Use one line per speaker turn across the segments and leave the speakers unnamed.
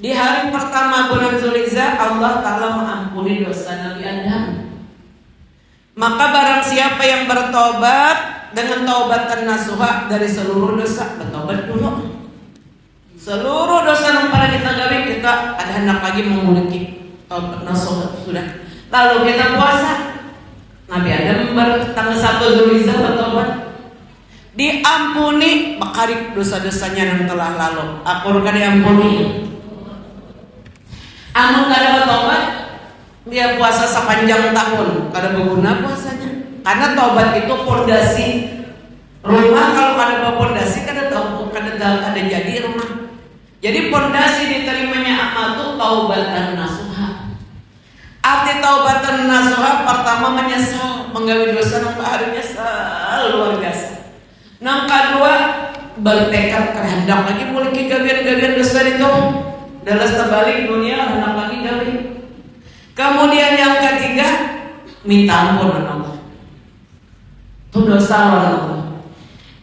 Di hari pertama bulan Zulhijjah Allah Ta'ala mengampuni dosa Nabi Adam. Maka barang siapa yang bertobat dengan taubatan nasuha dari seluruh dosa, bertobat dulu. Seluruh dosa yang pernah kita gawe, kita ada hendak lagi memiliki taubat nasuha sudah. Lalu kita puasa. Nabi Adam tanggal 1 Zulhijjah bertobat, diampuni bakari dosa-dosanya yang telah lalu. Aku akan diampuni. Amun kada bertobat, dia puasa sepanjang tahun, kada berguna puasanya. Karena taubat itu pondasi rumah. Kalau kada berpondasi, kada jadi rumah. Jadi pondasi diterimanya amal itu taubatan nasuha. Arti taubatan nasuha pertama menyesal, menggawe dosa nang bahari nyesal luar biasa. Nang kedua bertekad kehendak lagi mulai gawian-gawian dosa itu. Dalam terbalik dunia hendak lagi gawe. Kemudian yang ketiga minta ampun Allah. Itu dosa Allah.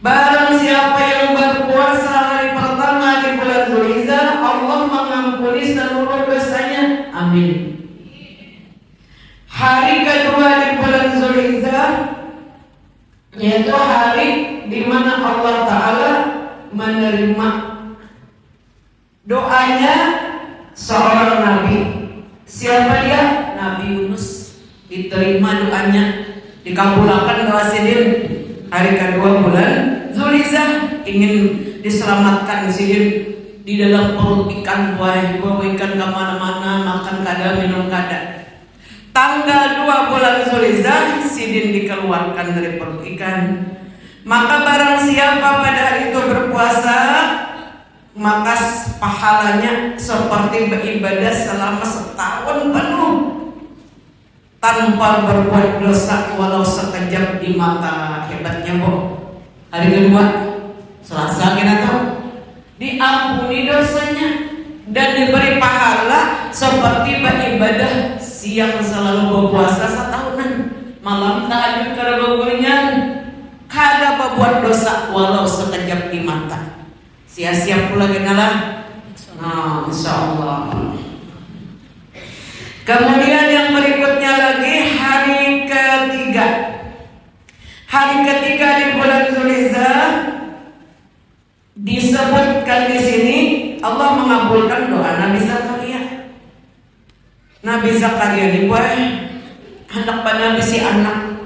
Barang siapa yang berpuasa hari pertama di bulan Zulhijjah, Allah mengampuni seluruh dosanya. Amin. Hari kedua di bulan Zulhijjah, yaitu hari di mana Allah Ta'ala menerima doanya seorang nabi. Siapa dia? Nabi Yunus. Diterima doanya, dikabulkan doa sidin hari kedua bulan Zulhijjah. Ingin diselamatkan sidin di dalam perut ikan buah ikan kemana-mana, makan kada, minum kada. Tanggal 2 bulan Zulhijjah sidin dikeluarkan dari perut ikan. Maka barang siapa pada hari itu berpuasa, maka pahalanya seperti beribadah selama setahun penuh tanpa berbuat dosa walau sekejap di mata. Hebatnya Bu. Hari kedua Selasa kita tahu diampuni dosanya dan diberi pahala seperti beribadah siang selalu berpuasa setahunan, malam tahajud kada bergulingan, kada berbuat dosa walau sekejap di mata. Siap-siap pula kenalah. Nah, insyaallah. Kemudian yang berikutnya lagi hari ketiga. Hari ketiga di bulan Zulhijjah disebutkan di sini Allah mengabulkan doa Nabi Zakaria. Nabi Zakaria dibuat anak Nabi si anak.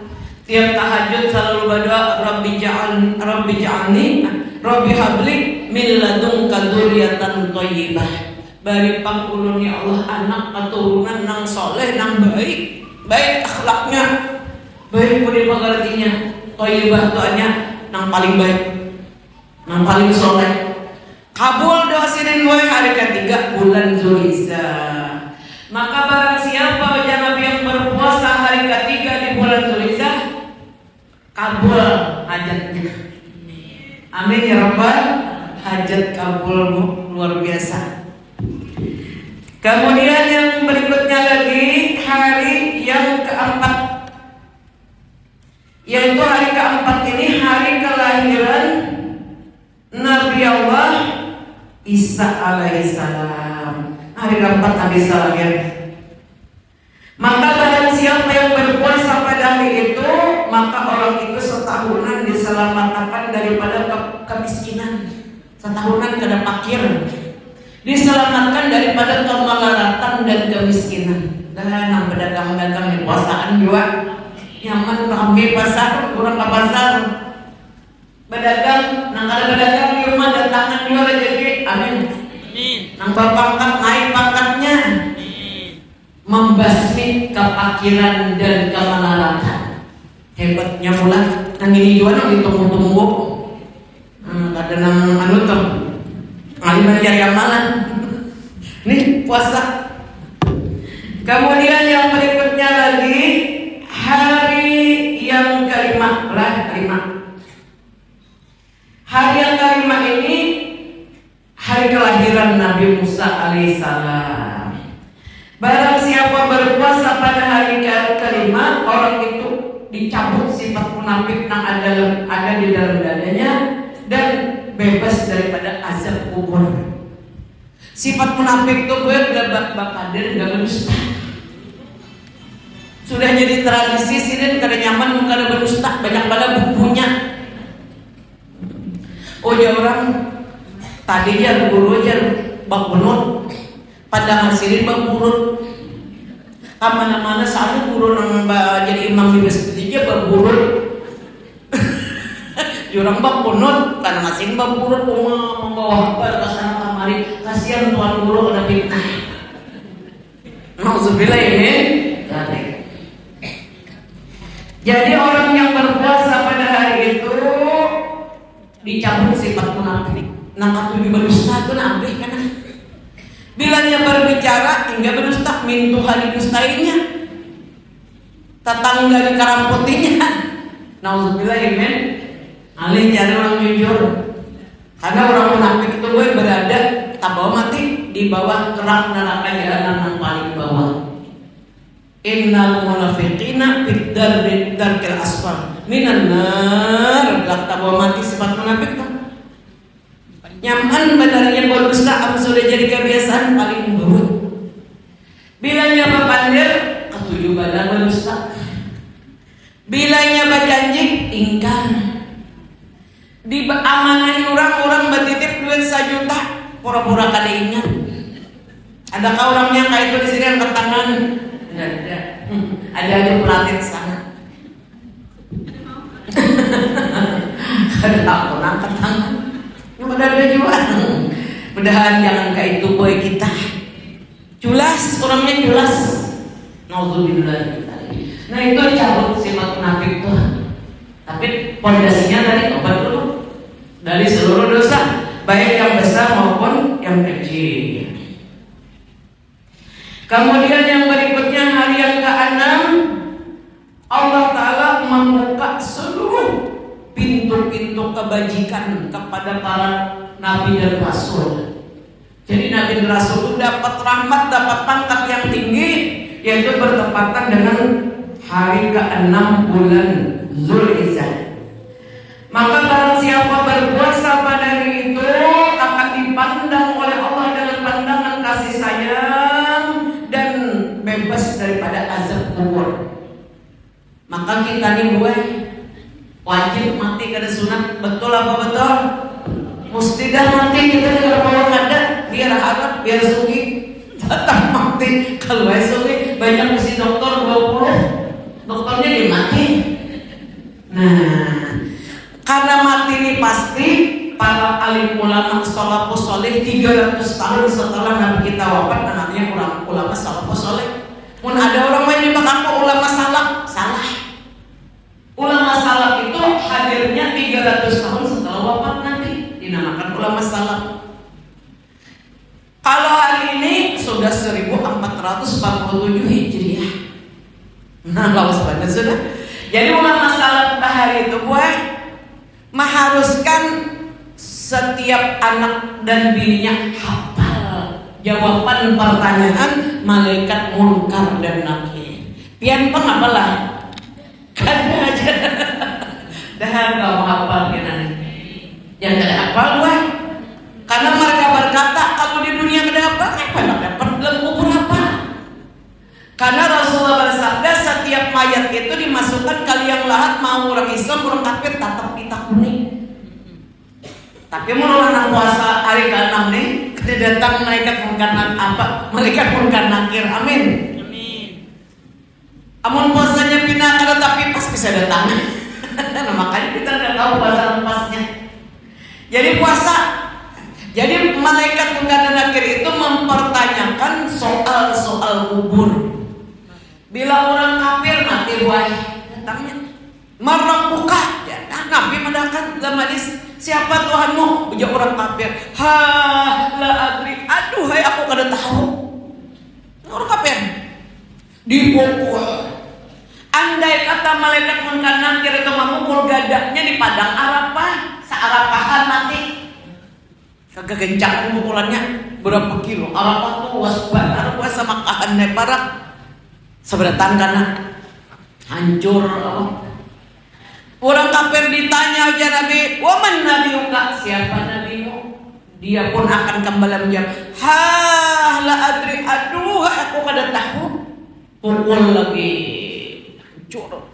Tiap tahajud selalu berdoa Rabbi ja'alni Rabbi habli min ladunka dzurriatan thayyibah. Bari pangulun ya Allah anak keturunan nang soleh nang baik, baik akhlaknya, baik budi pekertinya, thayyibah doanya nang paling baik, nang paling soleh. Kabul doa sidin wae hari ketiga bulan Zulhijjah. Maka barang siapa Nabi yang berpuasa hari ketiga di bulan Zulhijjah, kabul hajatnya. Amin ya Rabbal, hajat kabul luar biasa. Kemudian yang berikutnya lagi hari yang keempat, yaitu hari keempat ini hari kelahiran Nabi Allah Isa alaihissalam. Hari keempat Nabi Isa lahir. Maka barang siapa yang berpuasa pada hari itu, maka orang itu setahunan diselamatkan daripada kemiskinan, setahunan kada fakir, diselamatkan daripada kemelaratan dan kemiskinan. Dan nang pedagang-pedagang di puasaan juga nyaman ramai pasar, kurang ke pasar. Pedagang, nang kada pedagang di rumah datangan juga rezeki. Amin. Nang berpangkat naik pangkatnya. Membasmi kefakiran dan kemelaratan. Hebatnya pula nang ini juga nang ditunggu-tunggu. Kada nang anu tuh ngaliman cari amalan. Nih puasa. Kemudian yang berikutnya lagi hari yang kelima. Hari yang kelima ini hari kelahiran Nabi Musa alaihissalam. Barang siapa berpuasa pada hari kelima, orang itu dicabut sifat munafik yang ada di dalam dadanya dan bebas daripada azab kubur. Sifat munafik tuh gue udah bakadir gak berdusta. Sudah jadi tradisi sirin kada nyaman mun kada berdusta, banyak pada bukunya. Oh ya orang tadi ya guru aja bak benut pandangan sirin bak burut. Kamana-mana soalnya guru nang jadi imam di masjid aja bak burut. Jurang bak benut karena ngasih bak burut membawa apa ke sana kamari. Kasihan tuan guru kena fitnah. Nauzubillah ini. Jadi orang yang berpuasa pada hari itu dicabut sifat munafik. Nangkap tujuh berdusta itu nambah kan? Bilanya berbicara hingga berdusta, min Tuhan didustainya, tetangga dikaramputinya. Nauzubillah amin. Alih cari orang jujur. Karena orang munafik itu gue berada tak bawa mati di bawah kerak neraka jahanam yang paling bawah. Innal munafiqina fid darkil asfal minan nar. Belak tak bawa mati sifat munafik tuh. Nyaman benarnya berdusta am sudah jadi kebiasaan paling buruk. Bilanya berpandir ketujuh badan berdusta. Bilanya berjanji ingkar. Di amanahi orang bertitip duit 1 juta pura-pura kada ingat. Adakah orangnya kayak itu di sini angkat tangan? Ada pelatih sana. Kada aku angkat tangan. Mudah-mudahan juga. Mudahan jangan kayak itu boy kita. Jelas orangnya jelas. Nauzubillah. Nah itu cabut sifat munafik tuh. Tapi pondasinya dari obat dulu. Dari seluruh dosa, baik yang besar maupun yang kecil. Kemudian yang berikutnya hari yang ke-6, Allah Ta'ala membuka seluruh pintu-pintu kebajikan kepada para nabi dan rasul. Jadi nabi dan rasul itu dapat rahmat, dapat pangkat yang tinggi, yaitu bertepatan dengan hari ke-6 bulan Zulhijjah. Maka barang siapa berpuasa pada hari itu akan dipandang oleh Allah dengan pandangan kasih sayang dan bebas daripada azab kubur. Maka kita nih gue wajib mati kada sunat, betul apa betul? Mesti dah mati kita dengan bawa kada biar harap biar sugi tetap mati. Kalau sugi banyak mesti dokter 20 dokternya dimati. Nah, karena mati ini pasti para alim ulama salafus soleh 300 tahun setelah Nabi kita wafat, namanya ulama salafus soleh. Pun ada orang main di belakang ulama salaf, salah. Ulama salaf itu hadirnya 300 tahun setelah wafat Nabi, dinamakan ulama salaf. Kalau hari ini sudah 1447 Hijriah. Nah, lawas banget sudah. Jadi ulama salaf hari itu gue mengharuskan setiap anak dan bininya hafal jawaban pertanyaan malaikat munkar dan nakir. Pian pun apalah kada aja dah kau hafal kan yang kada hafal gue karena mereka berkata kalau di dunia kada apa dapat dalam kubur apa. Karena Rasulullah bersabda setiap mayat itu dimasukkan kali yang lahat, mau orang Islam orang kafir tetap ditakuni. Tapi menurut anak puasa hari ke-6 nih kedatang malaikat munkar apa? Malaikat munkar nakir. Amin. Amin. Amun puasanya pindah kada tapi pas bisa datang. Nah, makanya kita nggak tahu puasa pasnya. Jadi puasa. Jadi malaikat munkar nakir itu mempertanyakan soal-soal kubur. Bila orang kafir mati buah datangnya marah buka ya Nabi mendakan dalam hadis siapa Tuhanmu ujar orang kafir la adri aduh hai aku kada tahu orang kafir dipukul. Andai kata malaikat munkar nakir itu memukul gadaknya di padang Arafah searapahan mati kagak gencakan pukulannya berapa kilo. Arafah tuh wasbar sama kahannya parak seberatan karena hancur. Orang kafir ditanya aja Nabi, "Waman nabiyuka?" Siapa nabimu? Dia pun akan kembali menjawab, ha la adri, aduh aku kada tahu. Pukul lagi, hancur.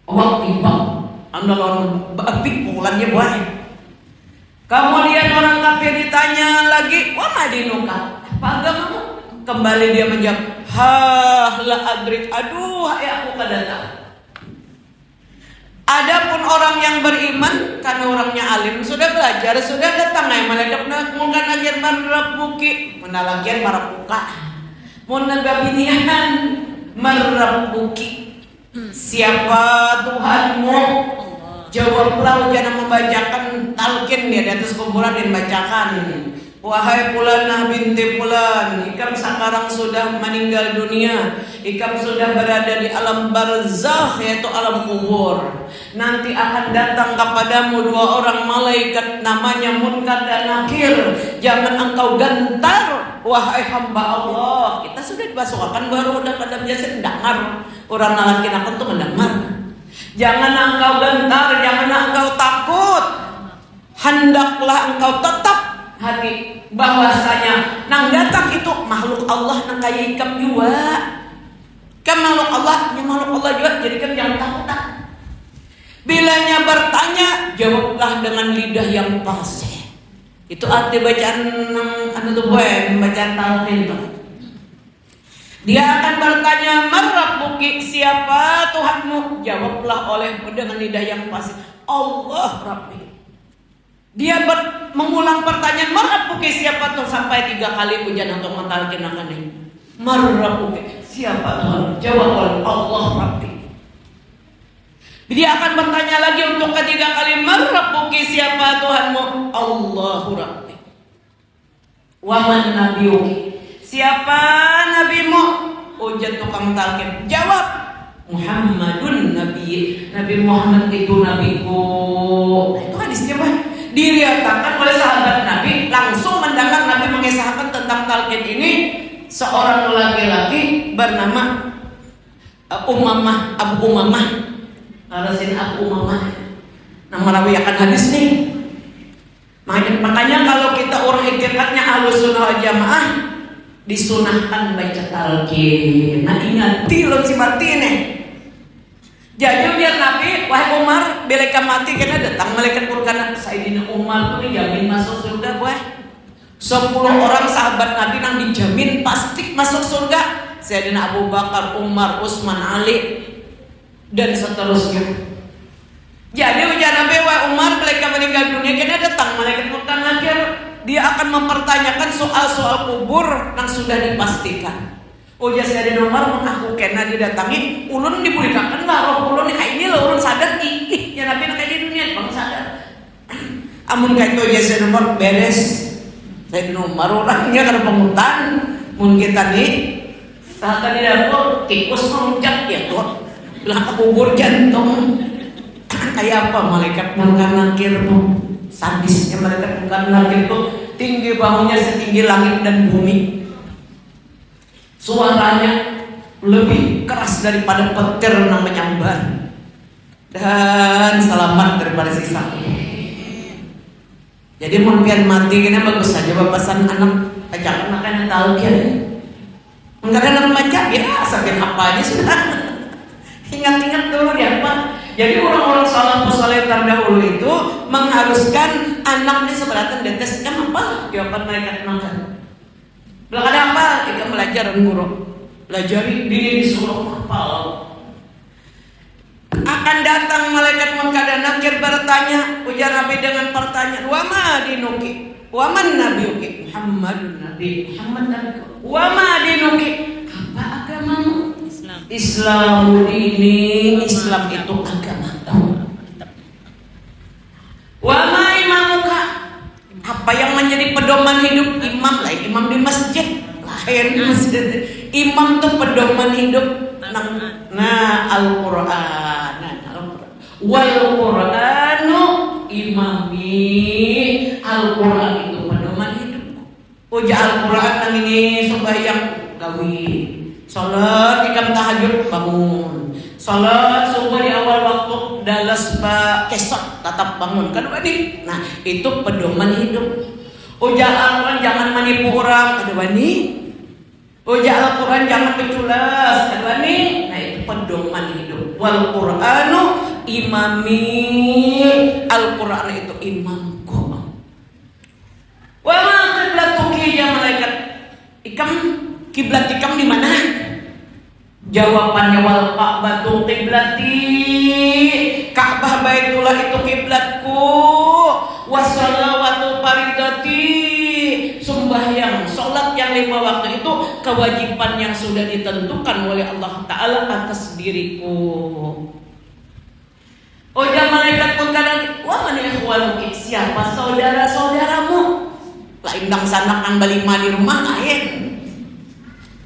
Awak tiba, andalan babi pukulannya baik. Kemudian orang kafir ditanya lagi, wa madinuka, apa agamamu? Kembali dia menjawab, ha la adri, aduh aku kada tahu. Adapun orang yang beriman, karena orangnya alim, sudah belajar, sudah datang ay malaikat mungkin ajar marabbuki, menalagian marabuka, munagabinihan marabbuki. Siapa Tuhanmu? Jawablah jangan membacakan talqin dia di atas kuburan dan bacakan. Wahai Fulanah binti Fulan, ikam sekarang sudah meninggal dunia, ikam sudah berada di alam barzakh yaitu alam kubur. Nanti akan datang kepadamu dua orang malaikat namanya Munkar dan Nakir. Jangan engkau gentar, wahai hamba Allah. Kita sudah dibasuhkan baru udah pada biasa dengar. Orang laki aku tuh mendengar. Jangan engkau gentar, jangan engkau takut. Hendaklah engkau tetap hati bahwasanya nang datang itu makhluk Allah nang kaya ikam juga. Kan makhluk Allah, makhluk Allah juga, jadi kan jangan takut. Bilanya bertanya, jawablah dengan lidah yang fasih. Itu arti bacaan anu tuh bacaan talqin itu. Dia akan bertanya, "Marabbuki, siapa Tuhanmu?" Jawablah oleh dengan lidah yang fasih, Allah Rabbi. Dia mengulang pertanyaan, "Marabbuki, siapa Tuhan?" sampai 3 kali pujian untuk mentalkin akan ini. "Marabbuki, siapa Tuhan?" Jawab oleh Allah Rabbi. Dia akan bertanya lagi untuk ketiga kali, "Marabbuki, siapa Tuhanmu?" Allahu Rabbi. "Wa man nabiyuki?" Siapa nabimu? Ujian tukang talqin. Jawab, Muhammadun Nabi. Nabi Muhammad itu nabiku. Nah, itu hadisnya Pak. Diriwayatkan oleh sahabat Nabi, langsung mendengar Nabi mengisahkan tentang talqin ini. Seorang laki-laki bernama Umamah, Abu Umamah. Rasul Abu Umamah. Nama rawiyakan hadis nih. Makanya kalau kita orang iktikadnya Ahlus Sunnah wal Jamaah, disunahkan baca talqin. Nah ingat tilon si mati nih. Jadi biar Nabi, wahai Umar, bila kamu mati kena datang malaikat berkata, Sayyidina Umar tuh dijamin masuk surga, boy. 10 orang sahabat Nabi yang dijamin pasti masuk surga. Sayyidina Abu Bakar, Umar, Utsman, Ali, dan seterusnya. Jadi ujar Nabi, wahai Umar, bila kamu meninggal dunia kena datang malaikat berkata, nakir. Dia akan mempertanyakan soal-soal kubur yang sudah dipastikan. Ujar Sayyidina Umar, mengaku kena didatangi, ulun dibulikakan lah, roh ulun kayak ini loh, ulun sadar ih, ya Nabi kayak di dunia, bang sadar. Amun kayak itu ujar Sayyidina Umar, beres. Sayyidina Umar orangnya karena pengutan, mun kita nih, tahta di dapur, tikus memuncak ya tuh, belah kubur jantung. Kayak apa malaikat Munkar Nakir tuh? Sadisnya mereka bukan langit itu tinggi bahunya setinggi langit dan bumi. Suaranya lebih keras daripada petir yang menyambar. Dan selamat daripada siksa. Jadi mungkin mati kena bagus saja bapasan anak ajakan makan tahu dia. Enggak ada nama baca ya sampai apa aja sudah. Ingat-ingat dulu dia apa. Jadi orang-orang salafus saleh terdahulu itu mengharuskan anaknya seberatan detes kan apa? Jawaban mereka makan. Belakang ada apa? Kita belajar guru. Belajari diri disuruh hafal. Akan datang malaikat Munkar dan Nakir bertanya, ujar Nabi dengan pertanyaan, "Wa ma dinuki? Wa man nabiyuki?" Muhammadun Nabi. Muhammad nabiku. "Wa ma dinuki?" Apa agamamu? Islam ini, Islam itu agama kamu. Wa ma imamuka? Apa yang menjadi pedoman hidup imam? Lain imam di masjid, lain masjid. Imam itu pedoman hidup. Nah, Al-Qur'an. Wal Qur'anu imami. Al-Qur'an itu pedoman hidup. Uja Al-Qur'an nang ini sembahyang gawi. Salat ikam tahajud bangun. Salat subuh di awal waktu dalas kesok tetap bangun. Kedua nih. Nah, itu pedoman hidup. Uja Al-Quran jangan menipu orang, ada wani. Uja Al-Quran jangan menculas, ada wani. Nah itu pedoman hidup. Wal Qur'anu imami, Al-Quran itu imamku. Wa ma qiblatuki ya malaikat. Kiblat ikam di mana? Jawabannya wal Ka'batu qiblati. Ka'bah Baitullah itu kiblatku. Wassalawatu faridati. Sembahyang, salat yang 5 waktu itu kewajiban yang sudah ditentukan oleh Allah Ta'ala atas diriku. Oh ya malaikat pun kadang, wa man ikhwanuki, siapa saudara-saudaramu? Lain dang sanak nang balima di rumah lain.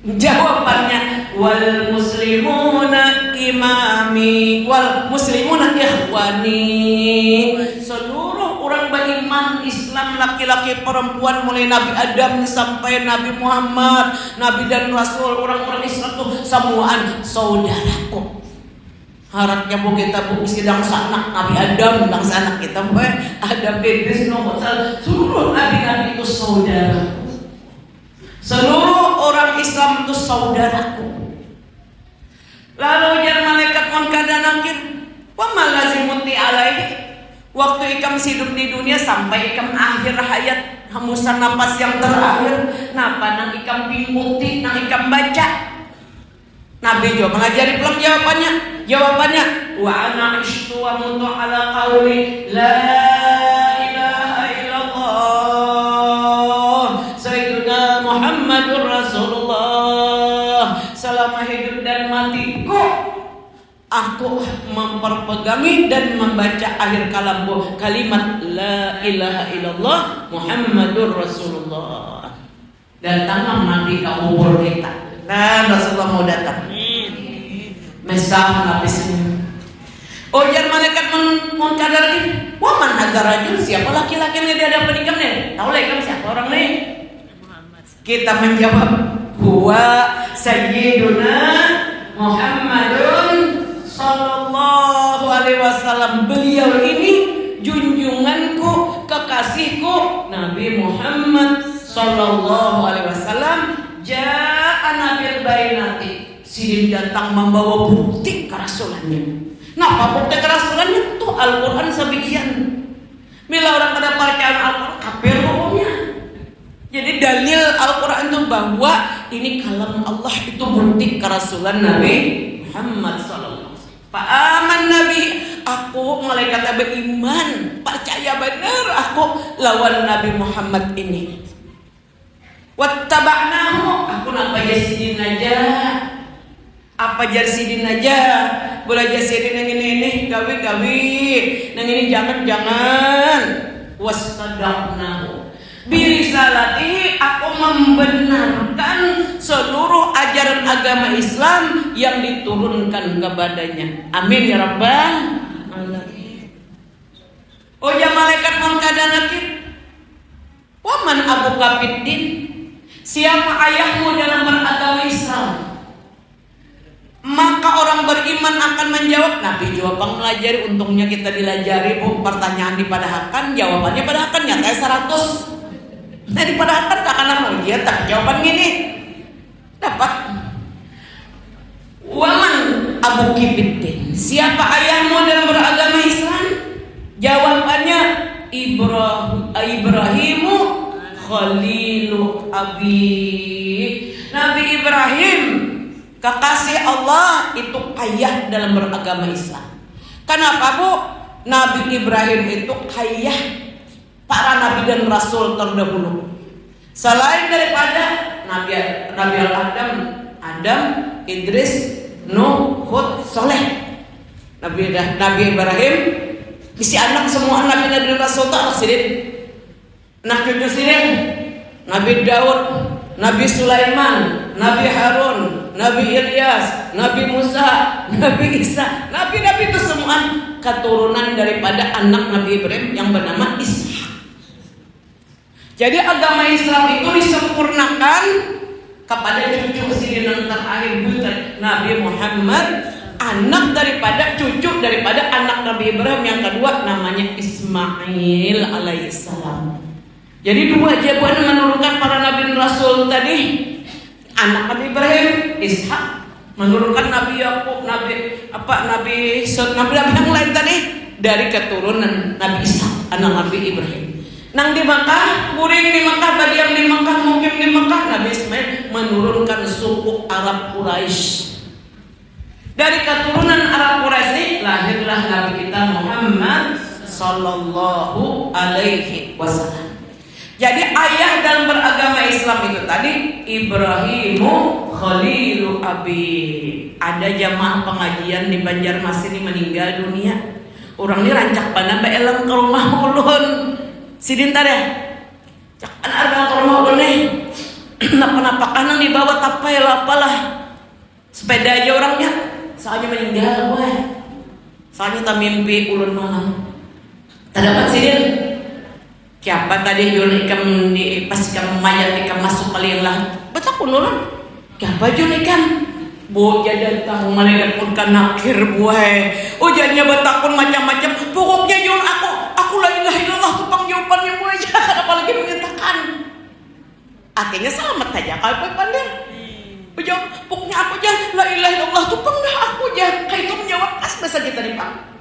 Jawabannya wal muslimuna imami wal muslimuna ikhwani. Seluruh orang beriman Islam, laki-laki perempuan, mulai Nabi Adam sampai Nabi Muhammad, Nabi dan Rasul, orang-orang Islam itu semuaan saudaraku. Harapnya bu kita bu sidang sanak Nabi Adam, dang sanak kita bu Adam Idris Nuh, seluruh nabi-nabi itu saudara. Seluruh orang Islam itu saudaraku. Lalu jar malaikat mengkada nakir, wa malazimuti alaihi. Waktu ikam hidup di dunia sampai ikam akhir hayat, hembusan napas yang terakhir, napa nang ikam pinguti, nang ikam baca. Nabi juga mengajari pulang jawabannya wa ana ishtu wa mutu ala qawli la ilaha illallah sayyiduna Muhammadur Rasulullah. Selama hidup dan matiku aku memperpegangi dan membaca akhir kalamku kalimat la ilaha illallah Muhammadur Rasulullah. Datang Nabi ke kubur kita dan Rasulullah mau datang. Mesah habisnya. Ujar malaikat mengkadar lagi. Wa man hadzal rajul, siapa laki-laki yang dia ada penikam nih? Tahu lah kamu siapa orang nih? Kita menjawab huwa sayyiduna Muhammadun sallallahu alaihi wasallam. Beliau ini junjunganku, kekasihku Nabi Muhammad sallallahu alaihi wasallam. Ja'a nabil bainati, sidin datang membawa bukti kerasulannya. Napa bukti kerasulannya? Tuh Al-Quran sebagian. Bila orang pada percayaan Al-Quran kafir hukumnya. Jadi dalil Al-Quran itu bahwa ini kalam Allah, itu bukti kerasulan Nabi Muhammad sallallahu alaihi wasallam. Pak aman Nabi, aku malaikat beriman, percaya benar aku lawan Nabi Muhammad ini. Wattaba'nahu, aku nak sidin aja. Apa sidin aja? Boleh sidin yang ini gawi, yang ini jangan. Wassadaqnahu birisalatihi, aku membenarkan seluruh ajaran agama Islam yang diturunkan kepadanya. Amin ya rabbal alamin. Oh ya malaikat mengkada nakir. Wa man abuka fiddin, siapa ayahmu dalam beragama Islam? Maka orang beriman akan menjawab. Nabi juga melajari, untungnya kita dilajari bu. Pertanyaan dipadahakan, jawabannya padahakan, nyatanya 100. Nah dipadahakan tak akan ujian, tak jawaban gini dapat. Waman abu kibiddin, siapa ayahmu dalam beragama Islam? Jawabannya Ibrahimu Khalilu Abi. Nabi Ibrahim kekasih Allah itu ayah dalam beragama Islam. Kenapa bu? Nabi Ibrahim itu ayah para nabi dan rasul terdahulu. Selain daripada Nabi Adam, Idris, Nuh, Hud, Soleh. Nabi Ibrahim isi anak semua nabi dan rasul tak anak sidin. Anak cucu sidin. Nabi Daud, Nabi Sulaiman, Nabi Harun, Nabi Ilyas, Nabi Musa, Nabi Isa. Nabi-nabi itu semua keturunan daripada anak Nabi Ibrahim yang bernama Ishak. Jadi agama Islam itu disempurnakan kepada cucu sidin terakhir Nabi Muhammad, anak daripada cucu daripada anak Nabi Ibrahim yang kedua namanya Ismail alaihissalam. Jadi dua jawaban menurunkan para nabi dan rasul tadi. Anak Nabi Ibrahim, Ishak, menurunkan Nabi Yakub, Nabi yang lain tadi dari keturunan Nabi Ishak, anak Nabi Ibrahim. Nang di Makkah, kuring di Makkah, badiam di Makkah, mungkin di Makkah, Nabi Ismail menurunkan suku Arab Quraisy. Dari keturunan Arab Quraisy lahirlah Nabi kita Muhammad sallallahu alaihi wasallam. Jadi ayah dalam beragama Islam itu tadi Ibrahimu Khalilu Abi. Ada jamaah pengajian di Banjarmasin ini meninggal dunia. Orang ini rancak pana beelang ke rumah ulun. Sidin tadi. Cak anak ke rumah ulun nih. Napa-napa kanang dibawa tapai apalah. Sepeda aja orangnya. Soalnya meninggal gue. Soalnya tak mimpi ulun malam. Tak dapat sidin. Siapa tadi jual ikan di pas ikan mayat ikan masuk kalian lah. Betul kunulan. Siapa jual ikan? Bu jadi tahu malaikat pun kan nakir buai. Ujannya betakun macam-macam. Pokoknya jual aku la ilaha illallah tupang jawabannya buai jangan apalagi menyatakan. Akhirnya selamat saja kalau pandai. Ujang pokoknya aku jangan la ilaha illallah tupang dah aku jangan. Kayak itu menjawab pas bahasa kita di pang.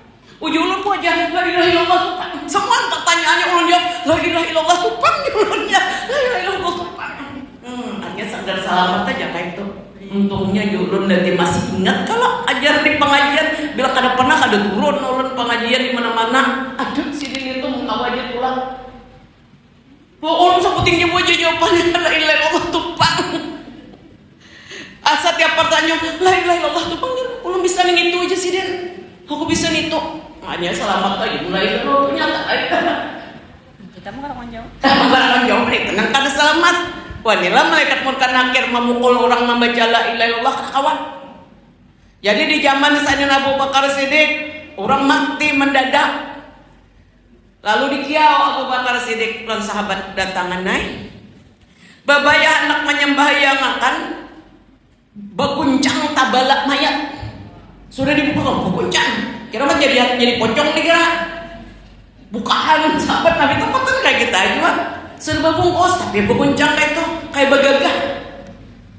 Ujulun ku aja la ilaha illallah tupang. Semua pertanyaannya ulun jawab la ilaha illallah tupang ulunnya la ilaha illallah tupang. Akhirnya sadar selamat aja kayak itu. Untungnya ulun nanti masih ingat kalau ajar di pengajian bila kada pernah kada turun ulun pengajian di mana-mana. Aduh sini itu muka wajah pulang. Ulun sebutin aja jawabannya la ilaha illallah tupang. Asa tiap pertanyaan la ilaha illallah tupang ulun bisa ngitu aja sih Den. Aku bisa nitu. Makanya selamat lagi mulai dulu ternyata. Kita mau orang jauh. Orang jauh nih tenang kada selamat. Wanilah malaikat munkar nakir memukul orang membaca la ilaha illallah kawan. Jadi di zaman Sayyidina Abu Bakar Siddiq orang mati mendadak. Lalu dikiau Abu Bakar Siddiq dan sahabat datangan naik. Babaya anak menyembah yang akan beguncang tabalak mayat. Sudah dibuka beguncang. Kira mah jadi pocong nih kira. Bukaan sahabat Nabi itu betul kayak kita aja. Serba bungkus tapi beguncang kayak itu kayak bagagah.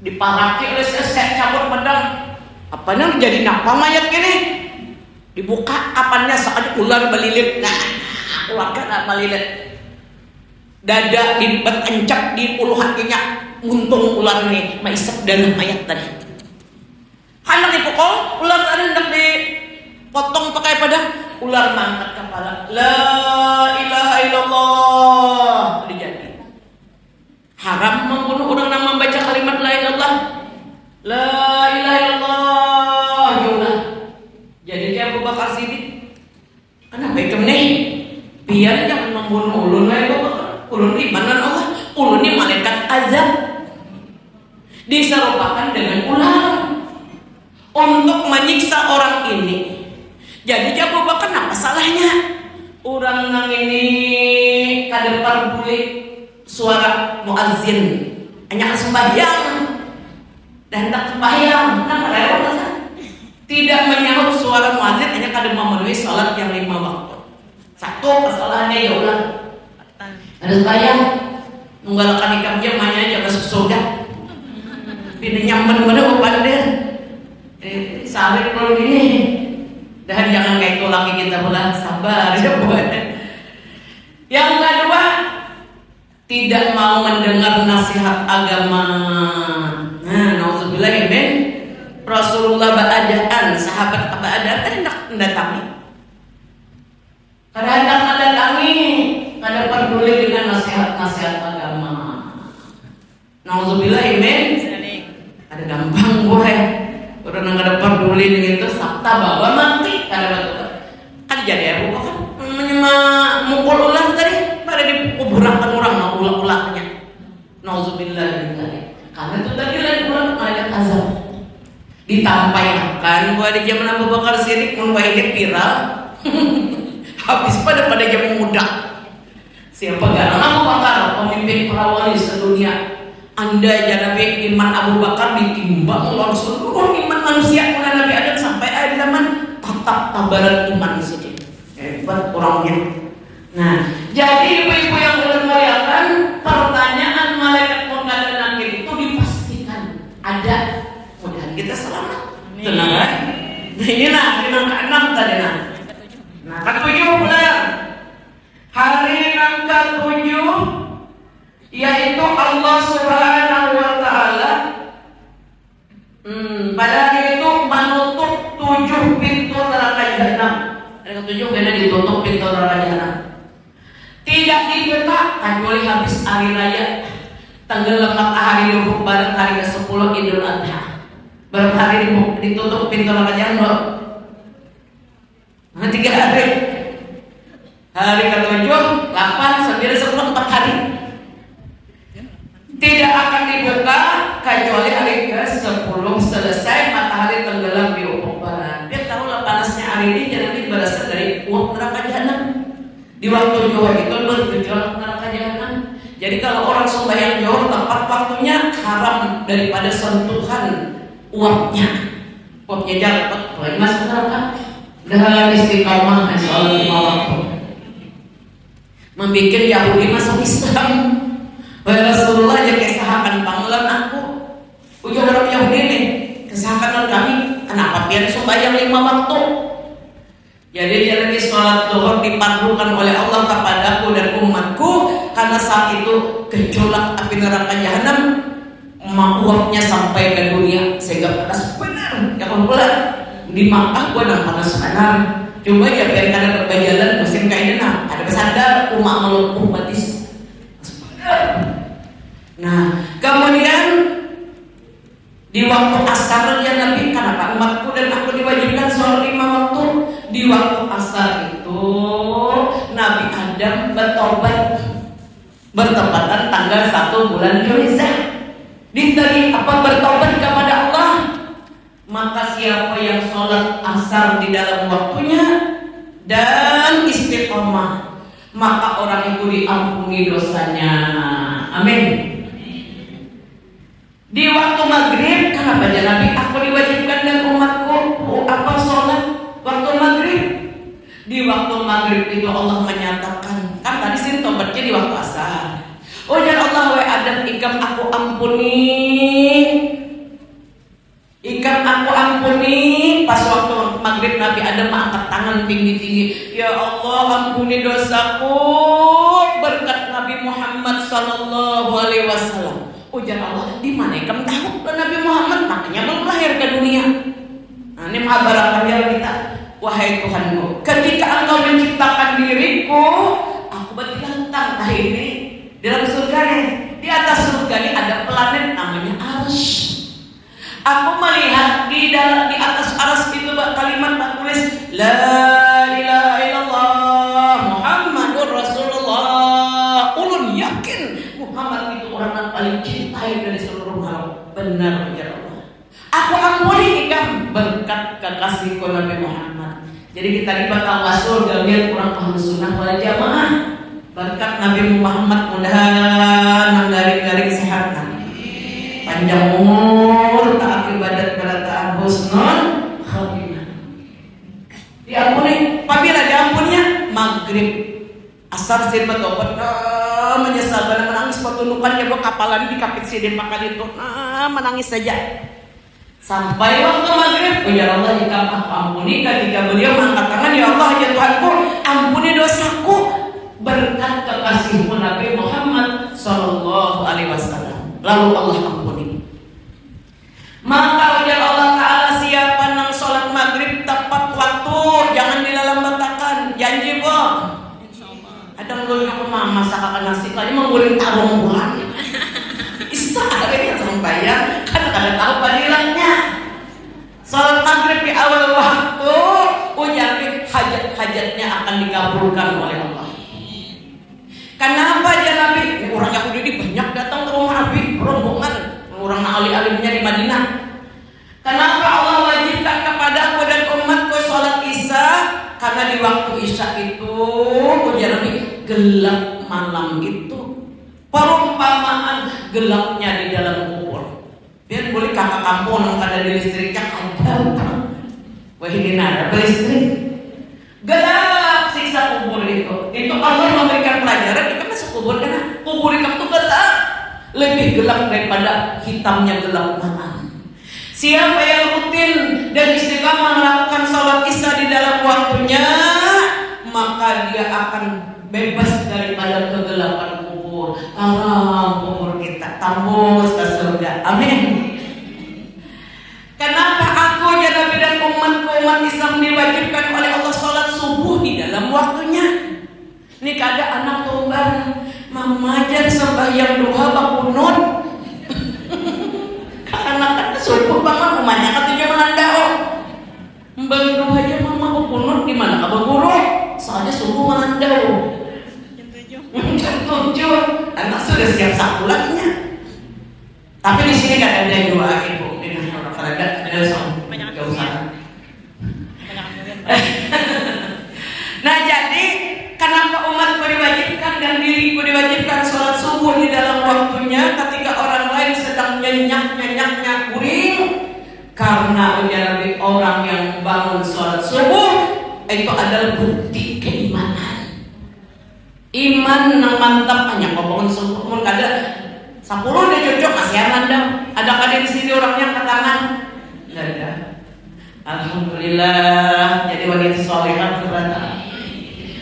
Diparaki oleh sesek cabut pedang. Apanya jadi napa mayat gini? Dibuka apanya saat ular belilit. Nah, ular kan belilit. Dada dibecencak di ulu hatinya. Untung ular ini maisap dan mayat tadi. Hendak dipukul, ular tadi hendak dipotong pakai pedang. Ular mangkat kepala. La ilaha illallah. Jadi haram membunuh orang yang membaca kalimat la ilaha illallah. La ilaha illallah. Jumlah. Jadi kayak Abu Bakar Siddiq. Kenapa itu nih? Biar jangan membunuh ulun la ilaha. Ulun iman dengan Allah. Ulun ini malaikat azab. Diserupakan dengan ular untuk menyiksa orang ini. Jadi Abu Bakar apa salahnya? Orang nang ini kadepan bule suara muazzin hanya sembahyang dan hendak sembahyang kan rela tidak menyahut suara muazzin hanya kada memenuhi salat yang 5 waktu. Satu kesalahannya ya ulang ada sembahyang nunggalkan ikam jamanya aja masuk surga. Bini nyampen mana upandir sawit kalau gini. Dan jangan kayak itu lagi kita pulang sabar ya buat. Yang kedua tidak mau mendengar nasihat agama. Nah, nauzubillah min Rasulullah ba'adaan sahabat ba'adaan hendak mendatangi. Hendak mendatangi, kada peduli dengan nasihat-nasihat agama. Nauzubillah min ada gampang gue. Udah nggak ada peduli dengan itu sabta bawa mati kada betul kan jadi Abu Bakar mukul ular tadi pada dikuburkan orang mau ulah-ulahnya nauzubillah karena itu tadi lain ular malaikat azab ditampaikan gua di zaman Abu Bakar Siddiq mun ini viral habis pada jam muda siapa garang Abu Bakar pemimpin para wali sedunia. Anda jadi Nabi iman Abu Bakar ditimbang oleh seluruh iman manusia mulai Nabi Adam sampai akhir zaman tetap tabaran iman saja hebat orangnya. Nah jadi ibu-ibu yang belum merayakan karena ditutup pintu neraka jahanam. Tidak dibuka kecuali habis hari raya tenggelam matahari di ufuk barat hari ke-10 Idul Adha. Berapa hari ditutup pintu neraka jahanam? 3 hari. Hari ke-7, 8, 9, 10, 4 hari. Tidak akan dibuka kecuali hari ke-10 selesai matahari tenggelam di ufuk barat. Dia tahulah panasnya hari ini jadi berasal dari uap neraka jahanam. Di waktu zuhur itu bergejolak neraka jahanam. Jadi kalau orang sembahyang zuhur tepat waktunya haram daripada sentuhan uapnya. Uapnya jangan masuk neraka. Dengan istiqamah sholat 5 waktu. Membikin Yahudi masuk Islam. Bahwa Rasulullah aja kesahakan panggilan aku. Ujung orang Yahudi nih, kesahakan kami. Kenapa biar sembahyang 5 waktu? Jadi dia lagi sholat zuhur dipardukan oleh Allah kepadaku dan umatku karena saat itu gejolak api neraka jahanam uapnya sampai ke dunia sehingga panas benar. Ya kalau bulan di Makkah gua nang panas benar. Coba ya biar kada berjalan musim kayak ini ada kesandar umat melumpuh batis. Nah, kemudian di waktu asar ya Nabi, kenapa umatku dan aku diwajibkan sholat 5 waktu? Di waktu asar itu Nabi Adam bertobat, bertepatan tanggal 1 bulan Dzulhijjah. Diteri apa bertobat kepada Allah. Maka siapa yang sholat asar di dalam waktunya dan istiqomah, maka orang itu diampuni dosanya. Amin. Di waktu maghrib, kenapa aja Nabi aku diwajibkan dan umatku apa sholat waktu maghrib? Di waktu maghrib itu Allah menyatakan, kan tadi sih tobatnya di waktu asar. Oh ya Allah wa Adam ikam aku ampuni, ikam aku ampuni. Pas waktu maghrib Nabi Adam angkat tangan tinggi-tinggi, ya Allah ampuni dosaku berkat Nabi Muhammad sallallahu alaihi wasallam. Ujar Allah, di mana kamu tahu Nabi Muhammad makanya belum lahir ke dunia. Nah, ini mahabarakan kita. Wahai Tuhanku, ketika Engkau menciptakan diriku, aku bertilantang ini dalam surga nih. Di atas surga ini ada planet namanya Arsy. Aku melihat di atas Arsy itu kalimat tertulis La ilaha illallah Muhammadur Rasulullah. Ulun yakin Muhammad itu orang yang paling cintai dari seluruh makhluk. Benar ujar Allah. Aku ampuni ikam berkat kekasihku Nabi Muhammad. Jadi kita dibatal wasul galian kurang paham sunnah wal jamaah. Berkat Nabi Muhammad mudahan garing-garing sehat panjang umur tak ibadat berataan husnul khatimah. Diampuni. Apabila diampuninya maghrib asar sih bertobat menyesal dan menangis pertundukannya kapalan di kapit sidin makan itu menangis saja sampai waktu maghrib. Ya Allah jika aku ampuni, ketika beliau mengangkat tangan, ya Allah ya Tuhanku ampuni dosaku berkat kekasihmu Nabi Muhammad sallallahu alaihi wasallam. Lalu Allah ampuni. Maka ujar Allah Ta'ala, siapa nang sholat maghrib tepat waktu jangan dilambatakan. Janji boh. Ada ngeluh ke mama masak nasi tadi menggoreng tarung bulan. Isa akhirnya sama bayar kan kada tahu padilannya. Salat maghrib di awal waktu ujar hajat-hajatnya akan dikabulkan oleh Allah. Kenapa ya Nabi? Orang Yahudi ini banyak datang ke rumah Nabi, rombongan orang alim-alimnya di Madinah. Kenapa Allah wajibkan kepada aku dan umatku sholat Isya? Karena di waktu Isya itu ujar Nabi gelap malam itu perumpamaan gelapnya di dalam kubur. Biar boleh kakak kampung yang ada di listriknya ada. Wah ini nara berlistrik. Gelap siksa kubur itu. Itu Allah memberikan pelajaran kita masuk kubur karena kubur itu gelap. Lebih gelap daripada hitamnya gelap malam. Siapa yang rutin dan istiqamah melakukan sholat Isya di dalam waktunya, maka dia akan bebas daripada kegelapan kubur. Haram kubur kita, tembus ke surga. Amin. Kenapa aku ya Nabi dan umat Islam diwajibkan oleh Allah sholat subuh di dalam waktunya. Ini kada anak tunggal mamajar sembahyang duha bakunut. Anak kan subuh banget rumahnya katanya menandao. Mbang duha aja mama bakunut di mana ka guru? Soalnya subuh menandao. Jam 7 anak sudah siap sakulaknya. Tapi di sini kan ada dua ibu, ini ada sama gak usah. Nah jadi kenapa umatku diwajibkan dan diriku diwajibkan sholat subuh di dalam waktunya ketika orang lain sedang nyenyak kuring? Karena Nabi orang yang bangun sholat subuh itu adalah bukti keimanan. Iman yang mantap hanya kau bangun subuh pun kada 10 dia cocok masih aman dah. Ada kada di sini orangnya angkat tangan? Tidak ada. Alhamdulillah jadi wanita solehah ternyata.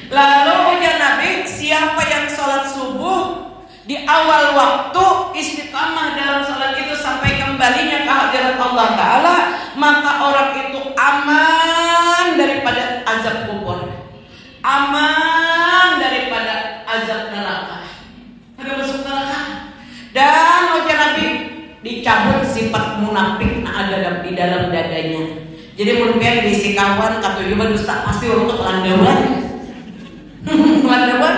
Lalu ujar Nabi, siapa yang sholat subuh di awal waktu istiqamah dalam sholat itu sampai kembalinya ke hadirat Allah Ta'ala, maka orang itu aman daripada azab kubur, aman daripada azab neraka. Ada masuk neraka. Dan ujar Nabi, dicabut sifat munafik yang ada di dalam dadanya. Jadi mungkin di si kawan kata juga dusta pasti untuk landauan. Landauan.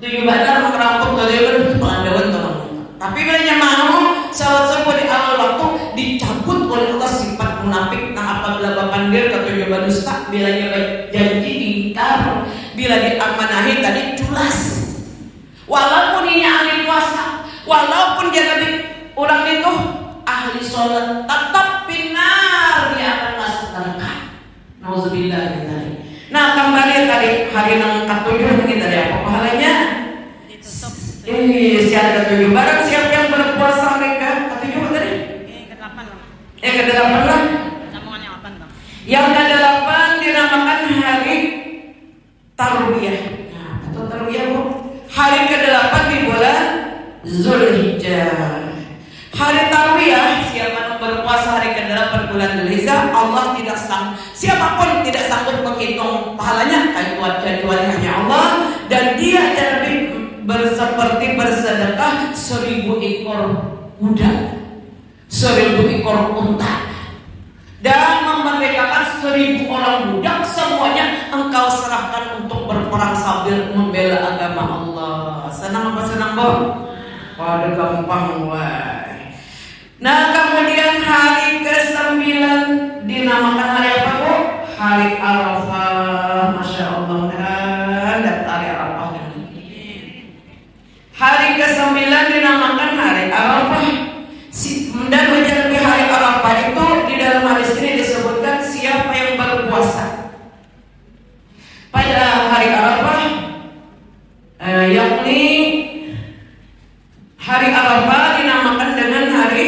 Tujuh badar merampok kalian landauan tolong. Tapi bilanya mau salat subuh di awal waktu dicabut oleh Allah sifat munafik. Nah apabila bapak dia kata juga dusta, bilanya janji diingkar, bila diamanahi tadi culas. Walaupun ini ahli puasa, walaupun dia tadi orang itu ahli sholat, tetap benar dia akan masuk neraka. Nauzubillah tadi. Nah kembali tadi hari yang ketujuh ini tadi apa pahalanya? Siapa ketujuh? Barang siapa yang berpuasa mereka ketujuh tadi? Ke-8 lah. Yang ke-8 dinamakan hari Tarwiyah. Nah, atau Tarwiyah bu? Hari ke-8 di bulan Zulhijjah. Hari Tarwiyah, siapa yang berpuasa hari ke-8 bulan Zulhijjah, Allah tidak sanggup, siapapun tidak sanggup menghitung pahalanya kecuali hanya Allah, dan dia jadi seperti bersedekah 1000 ekor kuda, 1000 ekor unta, dan memerdekakan 1000 orang budak. Semuanya engkau serahkan untuk berperang sambil membela agama Allah. Senang apa senang bu? Pada gampang wah. Nah kemudian hari ke-9 dinamakan hari apa bu? Hari Arafah. Masya Allah kan hari Arafah. Hari ke-9 dinamakan hari Arafah. Dan menjadi hari Arafah itu di dalam hadis ini disebutkan siapa yang berpuasa pada hari Arafah, yakni hari Arafah dinamakan dengan hari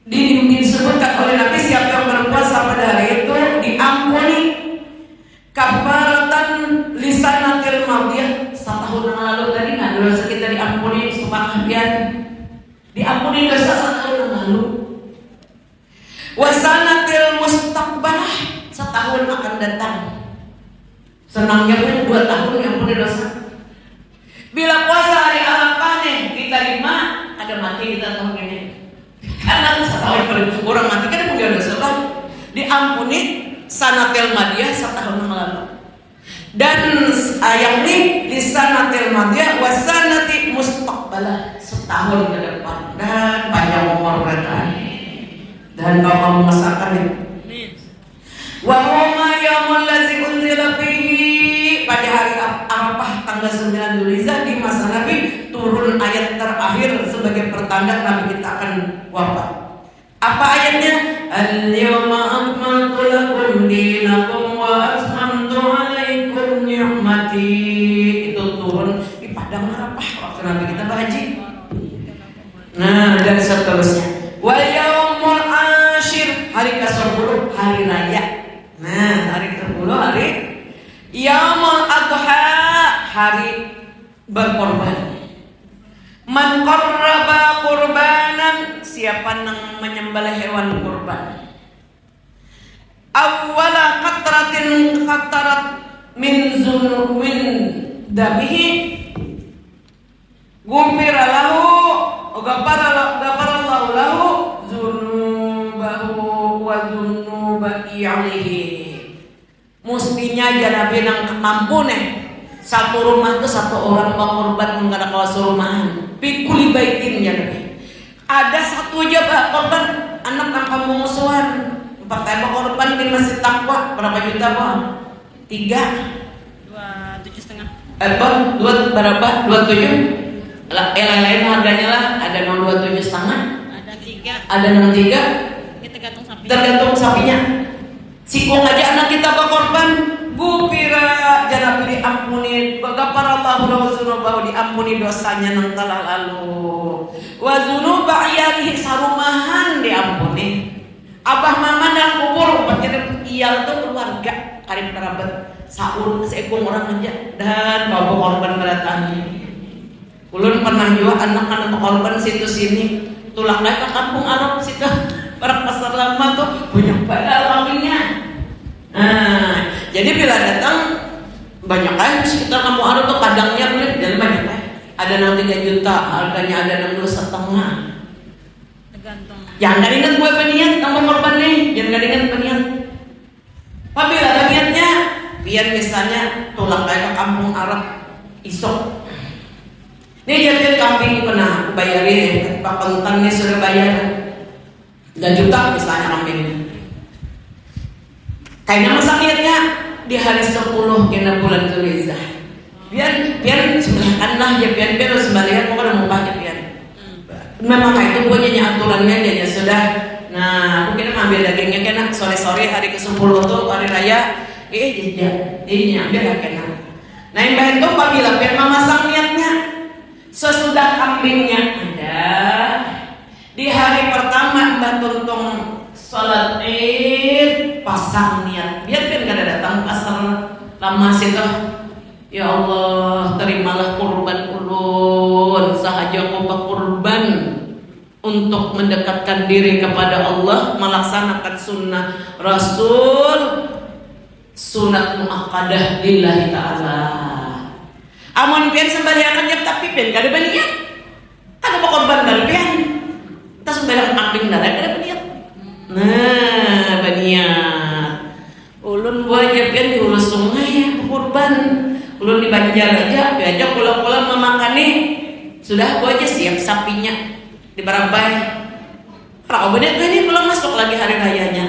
disebutkan oleh Nabi siapa yang berpuasa pada hari itu diampuni kafaratan lisanatil madiyah. Setahun yang lalu tadi nggak dosa kita diampuni sebagian, diampuni dosa setahun yang lalu. Wasanatil mustaqbalah, setahun akan datang. Senangnya pun 2 tahun diampuni dosa. Bila puasa hari Arafah nih diterima, ada mati kita tahun ini. Karena setahun orang mati kan punya dosa lah, diampuni sanatil madiyah setahun yang lalu. Dan ayat ini lisanatil madiyah wasanati mustaqbalah, setahun ke depan, dan panjang umur mereka. Dan kau mengesahkan itu. Wa huma yaumul ladzi unzila fihi, pada hari Arafah tanggal 9 Dzulhijjah di masa Nabi turun ayat terakhir sebagai pertanda Nabi kita akan wafat. Apa ayatnya? Al-yawma akmaltu lakum dinakum wa atmamtu alaikum ni'mati. Itu turun di padang Arafah waktu Nabi kita berhaji. Nah, dan seterusnya. Wal yaumul ashir, hari ke-10 hari raya. Nah, hari ke-10 hari Yaumul Adha, hari berkorban. Man qarraba qurbanan, siapa yang menyembelih hewan kurban. awwala qatratin qatarat min zunubin damihi ghufira lahu ghafarallahu lahu zunubahu wa zunuba iyalihi. Mestinya janabi nang mampu nih satu rumah tuh satu orang korban menggara kawas rumahan pikuli baitin janabi ada satu aja pak korban anak nang kamu musuhan pertama korban di masjid takwa berapa juta pak? 2,7 berapa? 27 yang lain harganya lah ada 27 setengah ada 63 tergantung sapinya. Sikung aja anak kita berkorban, gupira janabi diampuni, ghafarallahu lahu dzunubahu diampuni dosanya nang telah lalu. Wa dzunuba iyalihi sarumahan diampuni. Abah mama nang kubur pakai iyal tuh keluarga karib kerabat saur seekor orang aja dan bawa korban beratani. Ulun pernah juga anak-anak korban situ sini tulang ke kampung Arab situ. Para pasar lama tuh banyak banget kambingnya. Nah, jadi bila datang banyak kan sekitar kampung Arab tuh kadangnya beli dan banyak kan. Ada yang 3 juta, harganya ada 6,5 juta. Tergantung. Jangan ingat gue peniat tambah korban nih, jangan ingat peniat. Apabila niatnya, biar misalnya tulang kayak ke kampung Arab isok. Nih jadi kambing pernah bayarin, Pak Kontan nih sudah bayar. 3 juta misalnya kambingnya. Kayaknya masa niatnya di hari 10 kena bulan Zulhijjah. Biar sebelahkanlah ya biar sembalihan mau kan mau pakai biar. Memang itu gue nyanyi aturannya dia sudah. Nah, aku kira ngambil dagingnya kena sore-sore hari ke-10 tuh hari raya. Ini ambil kena. Nah, yang itu apabila biar memasang niatnya sesudah kambingnya ada. Di hari pertama Mbak Tuntung sholat Id pasang niat biar kan kada datang pasar lama situ. Ya Allah terimalah kurban ulun sahaja kubah kurban untuk mendekatkan diri kepada Allah melaksanakan sunnah Rasul sunat muakkadah lillahi ta'ala. Amun pian sembalihakan jam tapi pian kada baniat kada korban kada pian kita sembahyang kambing darah kada baniat. Nah baniat ulun buah japian di hulu sungai ya kurban ulun di Banjar aja diajak pulang-pulang memakani sudah gua aja siap sapinya di Barabai. Kalau baniat ini belum masuk lagi hari rayanya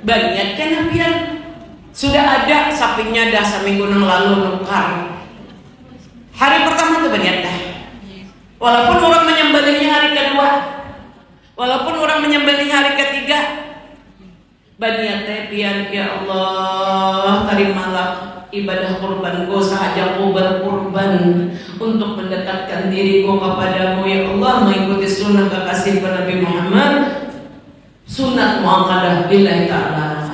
baniat kan pian sudah ada sapinya dah seminggu yang lalu nukar hari pertama tuh baniat dah walaupun orang menyembelihnya hari kedua walaupun orang menyembelih hari ketiga baniat pian ya Allah terimalah ibadah kurbanku sahaja ku berkurban untuk mendekatkan diriku kepadamu ya Allah mengikuti sunnah kekasih Nabi Muhammad sunat muakkadah lillahi ta'ala.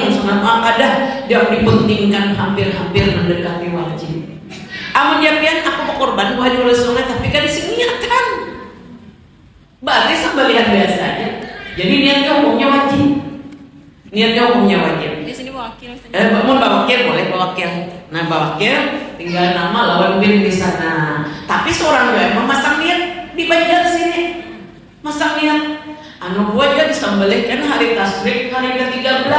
Sunat muakkadah yang dipentingkan hampir-hampir mendekati wajib. Amun ya pian aku mau kurban buah di sungai tapi kan disiniatan berarti sembelihan biasa aja. Jadi niatnya hukumnya wajib. Niatnya hukumnya wajib.
Di sini wakil.
Mau bawakil boleh bawakil. Nah bawakil tinggal nama lawan bin di sana. Tapi seorang juga memasang niat di Banjar sini. Masang niat. Anu gua aja disembelihkan hari tasrik hari ke-13.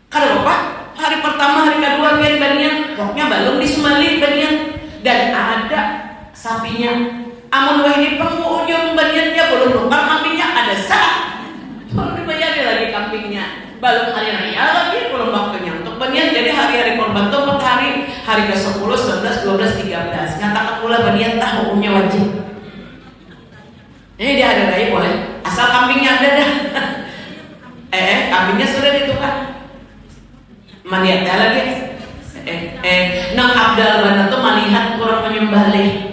Kada apa? Hari pertama hari kedua pian baniat, roknya belum disembelih baniat dan ada sapinya. Amun wahini penghujung baniatnya belum nukar kambingnya ada sah belum dibayari lagi kambingnya belum hari raya lagi belum waktunya untuk baniat jadi hari-hari korban itu 4 hari ke-10, 11, 12, 13 nyatakan pula baniat tak hukumnya wajib ini di hari raya boleh asal kambingnya ada dah kambingnya sudah ditukar maniatnya lagi nang abdal banget tuh melihat kurang menyembelih.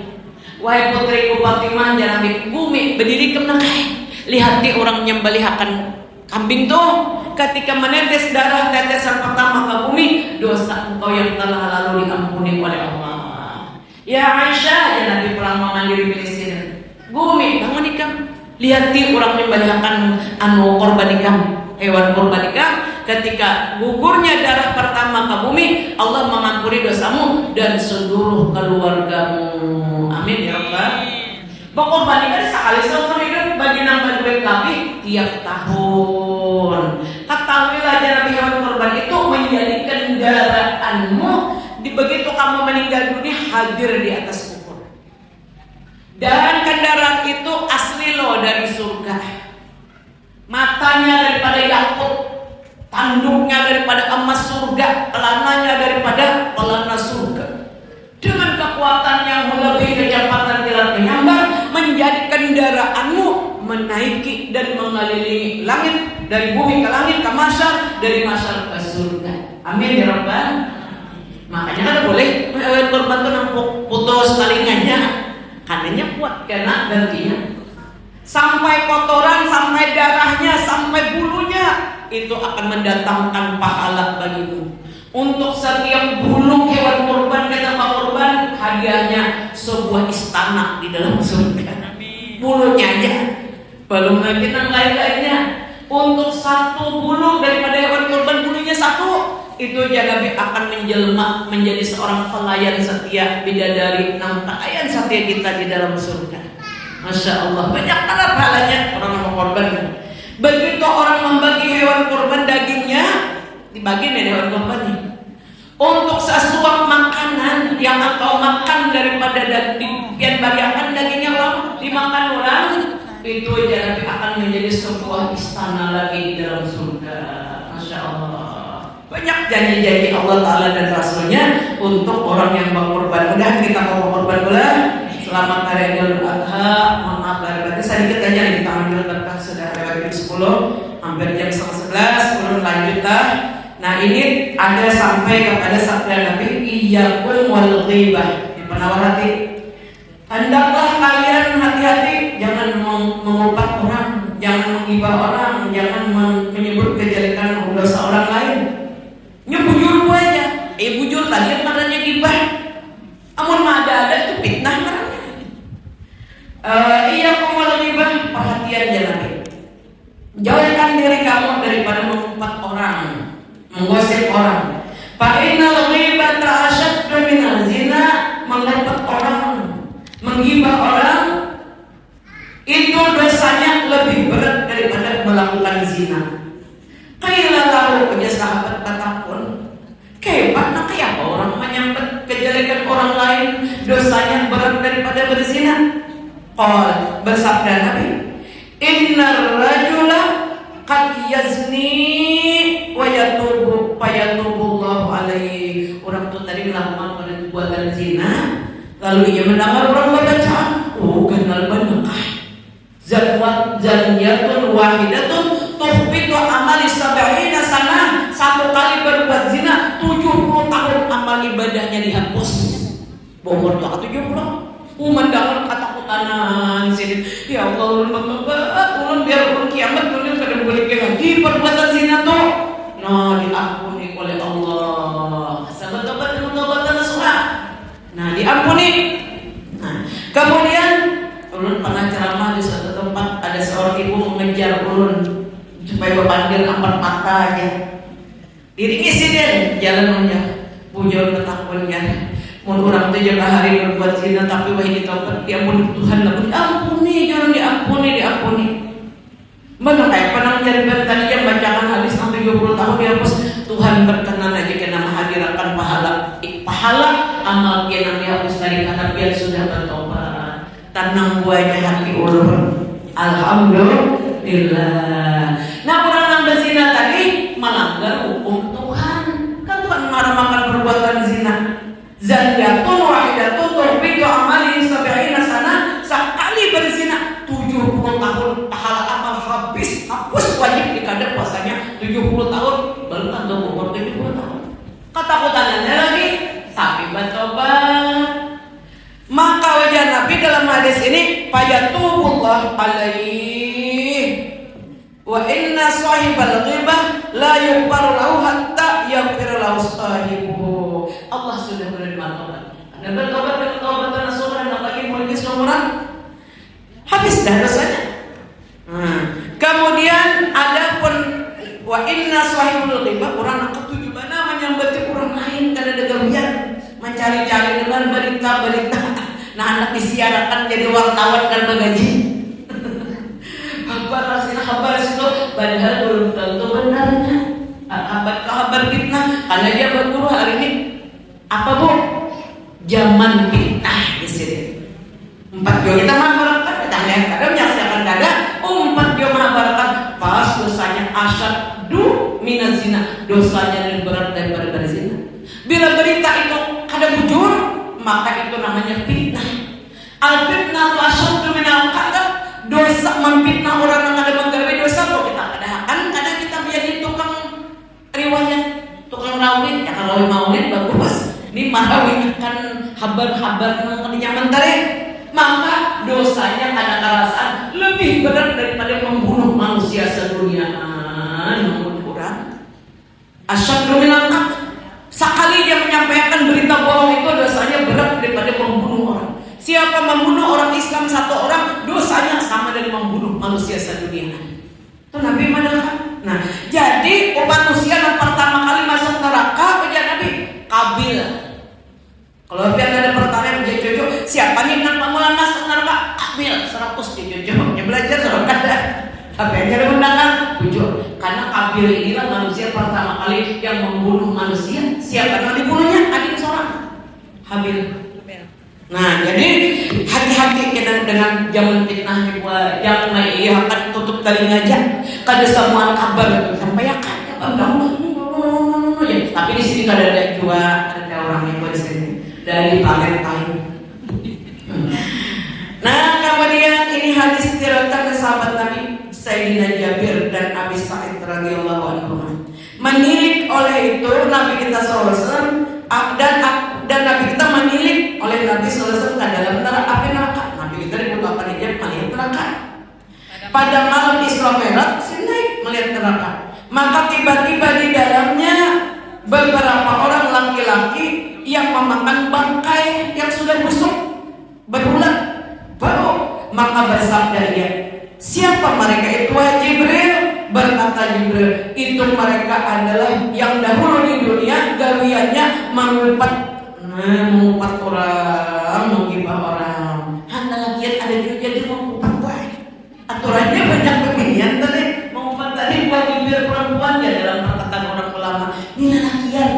Wahai putriku Fatimah jangan bumi berdiri ke menakai lihat di orang menyembelihkan kambing tuh ketika menetes darah tetesan pertama ke bumi dosa engkau yang telah lalu diampuni oleh Allah. Ya Aisyah ya Nabi pulang mandiri Filistin bumi bangun ikam lihat di orang menyembelihkan anu korban ikam hewan kurban ketika gugurnya darah pertama ke bumi, Allah mengampuni dosamu dan seluruh keluargamu. Amin ya Rabbal. Berkorban sekali seumur hidup bagi nambah duit lagi tiap tahun. Ketahuilah Nabi, hewan kurban itu menjadi kendaraanmu di begitu kamu meninggal dunia, hadir di atas kubur. Dan kendaraan itu asli loh dari surga. Matanya daripada yakut, tanduknya daripada emas surga, pelananya daripada pelana surga. Dengan kekuatan yang melebihi kecepatan kilat menyambar, menjadi kendaraanmu menaiki dan mengelilingi langit, dari bumi ke langit ke masyar, dari masyar ke surga. Amin ya Rabbal. Makanya kan boleh korban itu nampuk putus talinganya, kanannya kuat kena gantinya. Sampai kotoran, sampai darahnya, sampai bulunya, itu akan mendatangkan pahala bagimu. Untuk setiap bulu hewan kurban, kata Pak Kurban, hadiahnya sebuah istana di dalam surga. Bulunya aja, belum lagi yang lain-lainnya. Untuk satu bulu daripada hewan kurban, bulunya satu, itu Nabi akan menjelma menjadi seorang pelayan setia, bidadari, pelayan setia kita di dalam surga. Masya Allah, banyak banget pahalanya orang yang korban. Begitu orang membagi hewan kurban, dagingnya dibagi nih hewan kurban nih. Untuk sesuap makanan yang engkau makan daripada daging yang bagian dagingnya orang dimakan orang, itu Nabi akan menjadi sebuah istana lagi di dalam surga. Masya Allah. Banyak janji-janji Allah Ta'ala dan Rasulnya untuk orang yang berkorban. Udah kita mau berkorban dulu. Selamat Hari Idul Adha. Mohon maaf lahir batin. Sedikit aja nih kita ambil berkah, sudah lewat jam 10, hampir jam 11, turun lanjutlah. Nah ini ada sampai kepada sabda Nabi, iyyakum wal ghibah. Di penawar hati, hendaklah kalian hati-hati, jangan mengumpat orang, jangan menghibah orang, jangan menyebut kejelekan dosa orang lain. Ini bujur bu aja, bujur tadi marahnya gibah. Amun ada itu fitnah marahnya. Iyyakum wal ghibah, perhatian ya Nabi. Jauhkan diri kamu daripada mengumpat orang, menggosip orang. Fa innal ghibata asyaddu minaz zina, mengumpat orang, menggibah orang itu dosanya lebih berat daripada melakukan zina. Qila lahu, punya sahabat kata pun, kebat nak apa orang menyambut kejelekan orang lain dosanya berat daripada berzina? Qal, bersabda Nabi, innar rajula qad yazni wa yatubu fayatubullahu alaihi. Orang itu tadi melakukan perbuatan zina, lalu ia mendengar orang membaca, oh kenal banyak zaniyatun wahidatun tuhbitu amali sab'ina sana. Satu kali berbuat zina 70 tahun amal ibadahnya dihapus. Umur 70. Mendengar ketakutan sini, ya Allah ulun bertobat, ulun biar ulun kiamat ulun kada boleh lagi perbuatan zina tuh. Nah diampuni oleh Allah. Sahabat tobat dan tobatan nasuha. Nah diampuni. Nah kemudian ulun pernah ceramah di suatu tempat, ada seorang ibu mengejar ulun supaya berpandir 4 mata aja. Diringi sini jalannya, bujur ketakutannya. Mun orang itu jaga hari berbuat zina tapi wahai ditaubat diampuni Tuhan, lalu diampuni, jangan diampuni. Mana kayak pernah mencari tadi yang bacakan hadis sampai 70 tahun dihapus. Tuhan berkenan aja kena menghadirakan pahala amal yang dihapus dari karena dia sudah bertobat. Tenang buahnya hati ulur. Alhamdulillah. Nah orang yang berzina tadi melanggar hukum Tuhan. Kan Tuhan marah makan perbuatan zina. Zaniyatun wahidatun tuhbitu amali sab'ina sana. Sekali berzina 70 tahun pahala amal habis, hapus, wajib dikadar puasanya 70 tahun, belum tentu umur 70 tahun. Ketakutannya lagi tapi bertobat. Maka wajah Nabi dalam hadis ini fayatubullah alaihi wa inna sahibal ghibah la yughfaru lahu hatta yaghfir lahu sahibuhu. Allah sudah menerima taubat. Anda bertobat dengan taubat nasuha, nak lagi mulai seumuran, habis dah dosanya. Kemudian ada pun cari dengan berita-berita. Nah, anak disiarakan jadi wartawan kan bergaji. kabar itu padahal belum tentu benarnya. Kabar fitnah karena dia berburu hari ini. Apa bu? Zaman fitnah di sini. 4 jam kita mahabaratan, kadang menyaksikan kadang 4 jam mahabaratan pas dosanya asyaddu minaz zina, dosanya lebih berat daripada berzina. Bila berita itu kada bujur, maka itu namanya fitnah. Al fitnah tu asyaddu minal qatl, dosa memfitnah orang yang ada menggawe dosa kok kita kadang kita menjadi tukang riwayat, tukang rawit, ya kalau maulid bagus. Ini marawit akan habar-habar yang nyaman tarik. Maka dosanya karena kerasaan lebih berat daripada membunuh manusia sedunia. Namun kurang asyaddu minal qatl. Sekali dia menyampaikan berita bohong itu dosanya berat daripada membunuh orang. Siapa membunuh orang Islam 1 orang, dosanya sama dengan membunuh manusia sedunia. Itu Nabi mengatakan. Nah, jadi manusia yang pertama kali masuk neraka ujar Nabi Kabil. Kalau biar ada pertanyaan Jojo, siapa nih yang pamulan masuk neraka? Kabil 100 di Jojo. Yang belajar sama kada. Tapi yang ada undangan jujur. Karena Kabil inilah manusia pertama kali yang membunuh manusia. Siapa yang dibunuhnya? Adik seorang Habil. Nah, jadi hati-hati kita dengan zaman fitnah juga. Jangan akan tutup telinga aja. Kada semua kabar sampaikan. Tapi di sini kada ada juga ada orang yang buat sini. Dari Palestine. Nah, kemudian ini hadis diriwayatkan sahabat Nabi Sayyidina Jabir dan Abi Sa'id radhiyallahu anhu. Menilik oleh itu Nabi kita SAW dan Nabi kita menilik oleh Nabi SAW ke dalam api neraka. Nabi kita dibukakan hijab melihat neraka. Pada malam Isra Mi'raj naik melihat neraka. Maka tiba-tiba di dalamnya beberapa orang laki-laki yang memakan bangkai yang sudah busuk berulang bau. Maka bersabda ia, siapa mereka itu? Jibril. Berkata Jibril, itu mereka adalah yang dahulu di dunia gawiannya mengupat orang, menggibah orang. Hanya lagi ada juga jadi mengupat baik. Aturannya banyak beginian tadi. Mengupat tadi buat bibir perempuan ya dalam perkataan orang ulama. Ini lakian.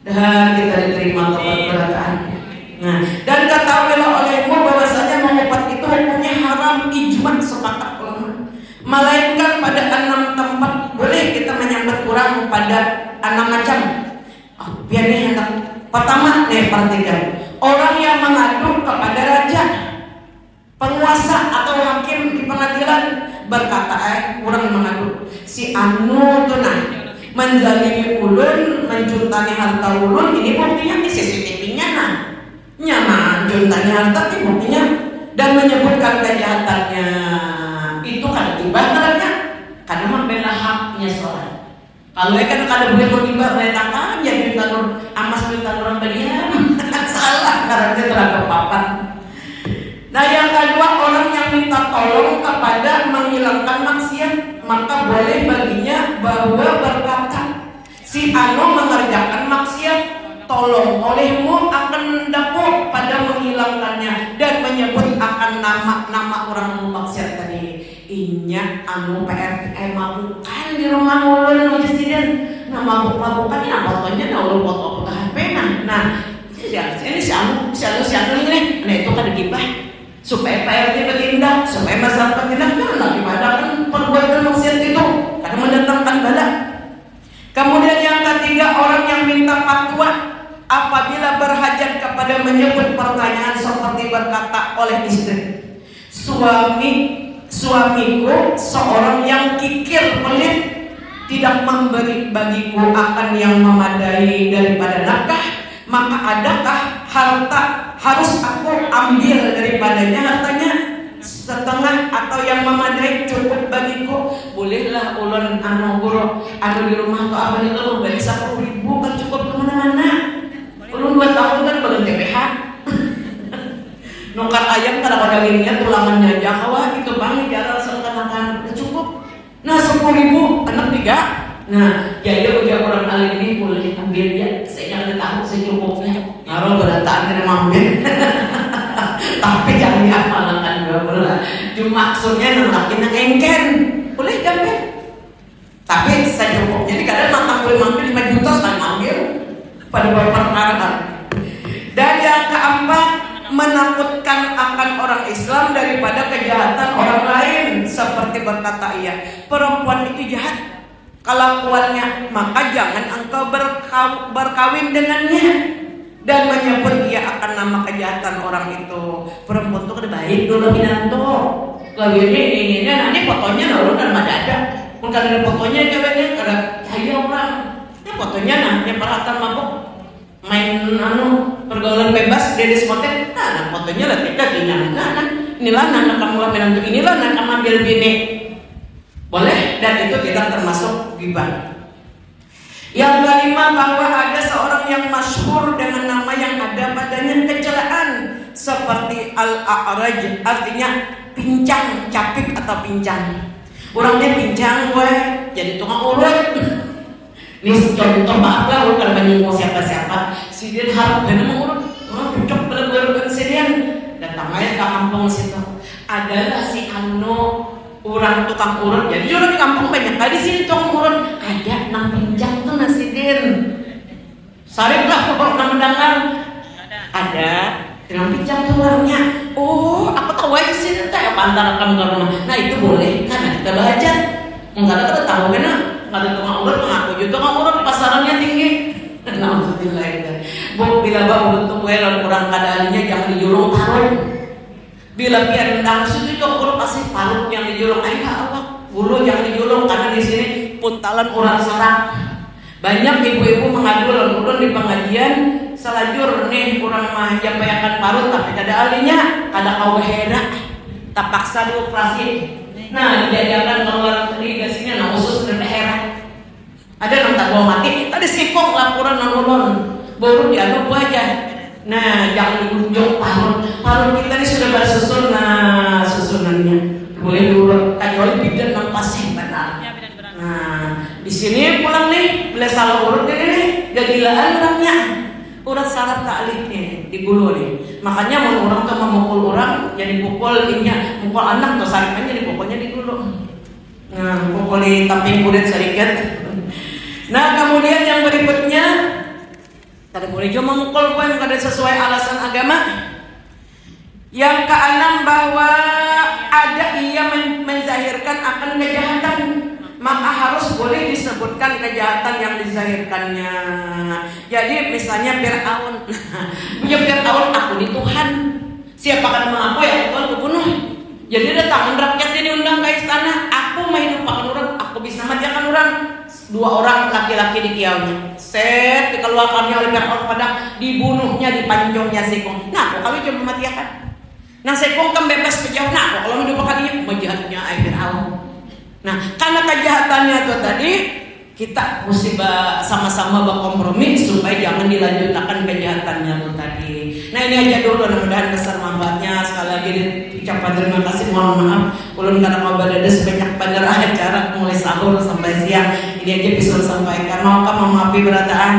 Dan kita diterima keberkataan. Nah, dan ketahuilah olehmu bahwasanya mengupat itu hukumnya haram, ijma sepakat ulama. Melainkan pada 6 tempat boleh kita menyambut kurang pada 6 macam. Biar nih hendak. Pertama nih perhatikan, orang yang mengadu kepada raja, penguasa atau hakim di pengadilan berkata orang mengadu si anu tuh nah menzalimi ulun, menjuntani harta ulun, ini buktinya di CCTV-nya nah. Nyaman juntani harta ini buktinya dan menyebutkan kejahatannya. Itu kada tibah karena karena membela haknya seorang. Kalau kan kada boleh bergibah meletakkan jadi tanur amas tanur belian salah karena dia terhadap papan. Nah, yang kedua orang yang minta tolong kepada menghilangkan maksiat, maka boleh baginya bahwa berkata si anu mengerjakan maksiat, tolong olehmu akan dapat pada menghilangkannya dan menyebut akan nama orang maksiat tadi. Inya anu PRT mabukan di rumah ulun presiden. Nah, mabuk-mabukan ya fotonya nah ulun foto HP nah. Ini si anu ini. Nah, itu kan digibah supaya PRT bertindak, supaya masyarakat bertindak karena ibadah kan perbuatan maksiat itu karena mendatangkan bala. Kemudian yang ketiga orang yang minta fatwa apabila berhajat kepada menyebut pertanyaan seperti berkata oleh istri, suamiku seorang yang kikir pelit, tidak memberi bagiku akan yang memadai daripada nafkah, maka adakah harta harus aku ambil daripadanya hartanya setengah atau yang memadai cukup bagiku? Bolehlah ulun anu di rumah atau apa itu bagi 10.000 kan cukup kemana-mana. Ulun 2 tahun kan belum TPH. Nukar ayam kadang-kadang dagingnya tulangannya aja kawah itu bang jarang seakan-akan cukup. Nah 10.000 anak 3. Nah jadi ujar orang alim ini boleh ambil dia. Saya jangan tahu secukupnya. Ngaruh kalau berataan kena mampir. Tapi jangan diamalkan juga. Cuma maksudnya nolakin yang engken, boleh jambe. Tapi secukupnya. Jadi kadang matang boleh mampir 5 juta sekali mampir pada perkara. Dan yang keempat, menakutkan akan orang Islam daripada kejahatan orang lain. Seperti berkata ia, perempuan itu jahat, kelakuannya, maka jangan engkau berkawin dengannya. Dan menyebut ia akan nama kejahatan orang itu. Perempuan itu kan baik dulu Minanto. Kalau ini fotonya orang kan ada. Pun kalau ada fotonya ceweknya ada cahaya orang. Ini fotonya yang perhatian mabuk main pergaulan bebas di diskotek. Nah fotonya lah tidak nah inilah anak kamu lah Minanto, inilah anak kamu ambil bini. Boleh, dan itu tidak termasuk ghibah. Yang kelima, bahwa ada seorang yang masyhur dengan nama yang ada padanya kecelaan seperti al-a'raj, artinya pincang, capik atau pincang. Orangnya pincang gue, jadi tukang urut. Ini contoh maaf lah, bukan menyinggung siapa-siapa. Si dia harap benar mengurut, orang cocok pada gue si dia. Datang aja ke kampung situ. Adalah si Ano, orang tukang urut. Jadi orang di kampung banyak kali di sini tukang urut. Ada 6 pincang tuh nasidin. Sarip lah kok mendengar. Ada 6 pincang tuh orangnya. Oh, aku tahu aja sih teh apa antara kamu ke rumah. Nah itu boleh karena kita belajar. Enggak ada kita tahu kan? Enggak ada tukang urut mengaku juga tukang urut pasarannya tinggi. Alhamdulillah itu. Bu bila bau untuk welon kurang keadaannya jangan dijulung parut. Bila pian langsung itu urut pasti parut yang dijulung. Ayo Allah, bulu yang dijulung karena di sini puntalan orang serak. Banyak ibu-ibu mengadu ulun di pengajian selajur nih kurang mah jampayakan parut tapi kada alinya kada kau behera tak paksa dioperasi. Nah dijadikan keluar dari gasnya nah usus dan behera. Ada yang tak bawa mati tadi sikong laporan ulun baru diadu aja. Nah jangan dikunjung parut kita ini sudah bersusun. Nah susunannya boleh diurut kecuali bidan yang pasti benar. Nah di sini pulang nih bila salah urut nih gagilaan orangnya urat saraf taklitnya digulu nih. Makanya mau orang tuh memukul orang jadi pukul ininya mukul anak tuh saripnya jadi pukulnya digulu. Nah pukul di tamping kulit sedikit. Nah kemudian yang berikutnya kada boleh juga memukul pun kada sesuai alasan agama. Yang keenam, bahwa ada ia menzahirkan akan kejahatan, maka harus boleh disebutkan kejahatan yang dizahirkannya. Jadi misalnya Fir'aun, punya Fir'aun aku di Tuhan, siapa akan mengaku ya Tuhan kebunuh. Jadi ada tangan rakyatnya diundang ke istana, aku mau hidup pakai orang, aku bisa matikan orang. 2 orang laki-laki di kiaunya, set dikeluarkannya oleh Fir'aun pada dibunuhnya di pancongnya Sekong. Nah kok kami cuma matikan. Nah Sekong kan bebas kejauh. Nah kalau hidup pakainya majahatnya Fir'aun. Nah, karena kejahatannya itu tadi kita mesti sama-sama berkompromi supaya jangan dilanjutkan kejahatannya itu tadi. Nah ini aja dulu, mudah-mudahan besar manfaatnya. Sekali lagi ucapkan terima kasih, mohon maaf ulun karena mau berada sebanyak pada acara mulai sahur sampai siang. Ini aja bisa sampaikan. Maka memaafkan berataan.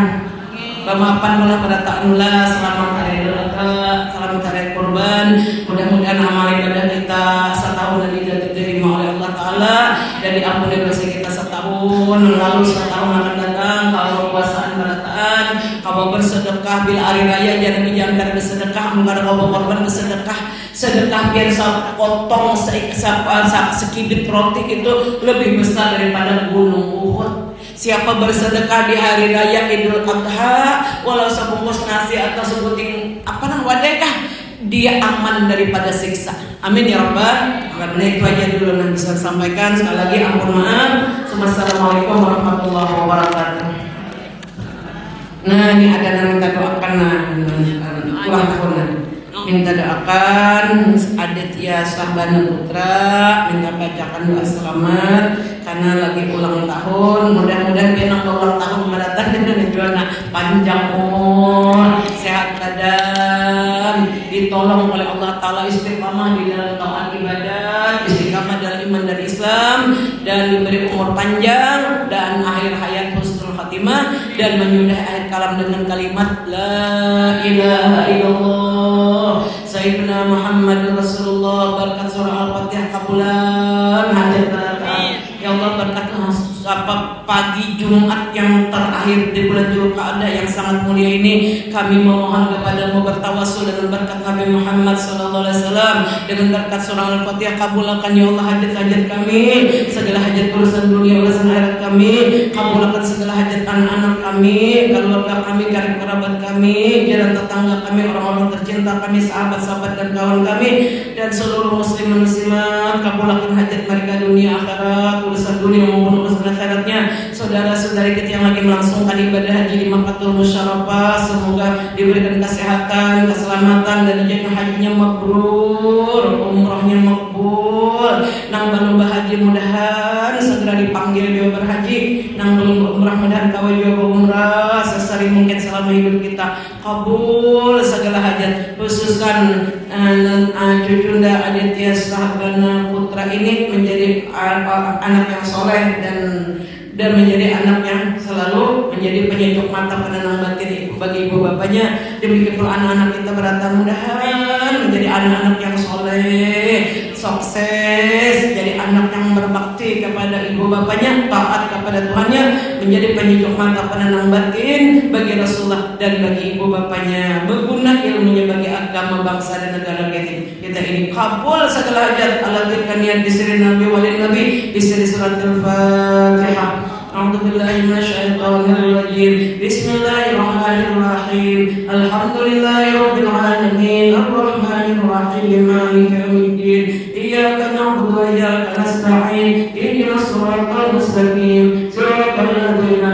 Pemaafan mula berataan mula. Selamat hari raya, selamat hari kurban. Mudah-mudahan amal ibadah kita setahun lagi diterima oleh Allah Ta'ala dan diampuni dosa kita setahun lalu, setahun akan datang. Kalau puasaan berataan, kalau bersedekah bila hari raya jangan dijangan bersedekah, mengada kau berkorban bersedekah. Sedekah biar sepotong sekibit roti itu lebih besar daripada gunung Uhud. Siapa bersedekah di hari raya Idul Adha walau sebungkus nasi atau sebuting wadekah, dia aman daripada siksa. Amin ya rabbal alamin. Itu aja dulu yang bisa sampaikan. Sekali lagi ampun maaf. Assalamualaikum warahmatullahi wabarakatuh. Nah ini ada yang minta doakan ulang tahun. Minta doakan Aditya Sabana Putra, minta bacakan doa selamat karena lagi ulang tahun. Mudah-mudahan dia ulang tahun mendatang dengan jualan panjang umur, sehat badan, ditolong oleh Allah Ta'ala, istiqamah di dalam taat ibadat, istiqamah dalam iman dan Islam, dan diberi umur panjang dan akhir hayat husnul khatimah dan menyudahi akhir kalam dengan kalimat La ilaha illallah Sayyidina Muhammad Rasulullah. Berkat surah Al-Fatihah kabulan hajat barokah. Ya Allah, berkatlah pagi Jumat yang terakhir di bulan Dzulqa'dah yang sangat mulia ini, kami memohon kepadamu bertawasul dengan berkat Nabi Muhammad SAW, dengan berkat surah Al-Fatihah kabulkan ya Allah hajat-hajat kami, segala hajat urusan dunia urusan akhirat kami, kabulkan segala hajat anak-anak kami, keluarga kami, karib kerabat kami, jiran tetangga kami, orang-orang tercinta kami, sahabat-sahabat dan kawan kami, dan seluruh muslim dan muslimat. Kabulkan hajat mereka dunia akhirat, urusan dunia maupun urusan akhiratnya. Saudara-saudari kita yang lagi melangsungkan ibadah haji di Makkahul Musyarrafah, semoga diberikan kesehatan, keselamatan, dan dijadikan hajinya mabrur, umrohnya makbul. Nang belum berhaji mudahan segera dipanggil dia berhaji, nang belum umrah mudahan kawin dia umrah sesari mungkin selama hidup kita. Kabul segala hajat, khususan Cucunda Aditya Sahabana Putra ini menjadi anak yang soleh dan menjadi anak yang selalu menjadi penyejuk mata penenang batin bagi ibu bapaknya. Demikian pula anak-anak kita berata mudahan menjadi anak-anak yang soleh, sukses, jadi anak yang berbakti kepada ibu bapaknya, taat kepada Tuhannya, menjadi penyejuk mata penenang batin bagi Rasulullah dan bagi ibu bapaknya, berguna ilmunya bagi agama, bangsa dan negara kita ini. Kabul segala hajat ala tilkaniat bisri Nabi walin Nabi bisri suratul Fatihah. A'udzu billahi minasyaitonir rajim. Bismillahirrahmanirrahim. Alhamdulillahirabbil alamin. Arrahmanir rahim. Maliki yaumiddin. Iyyaka na'budu wa iyyaka nasta'in. Ihdinas siratal mustaqim. Siratal ladzina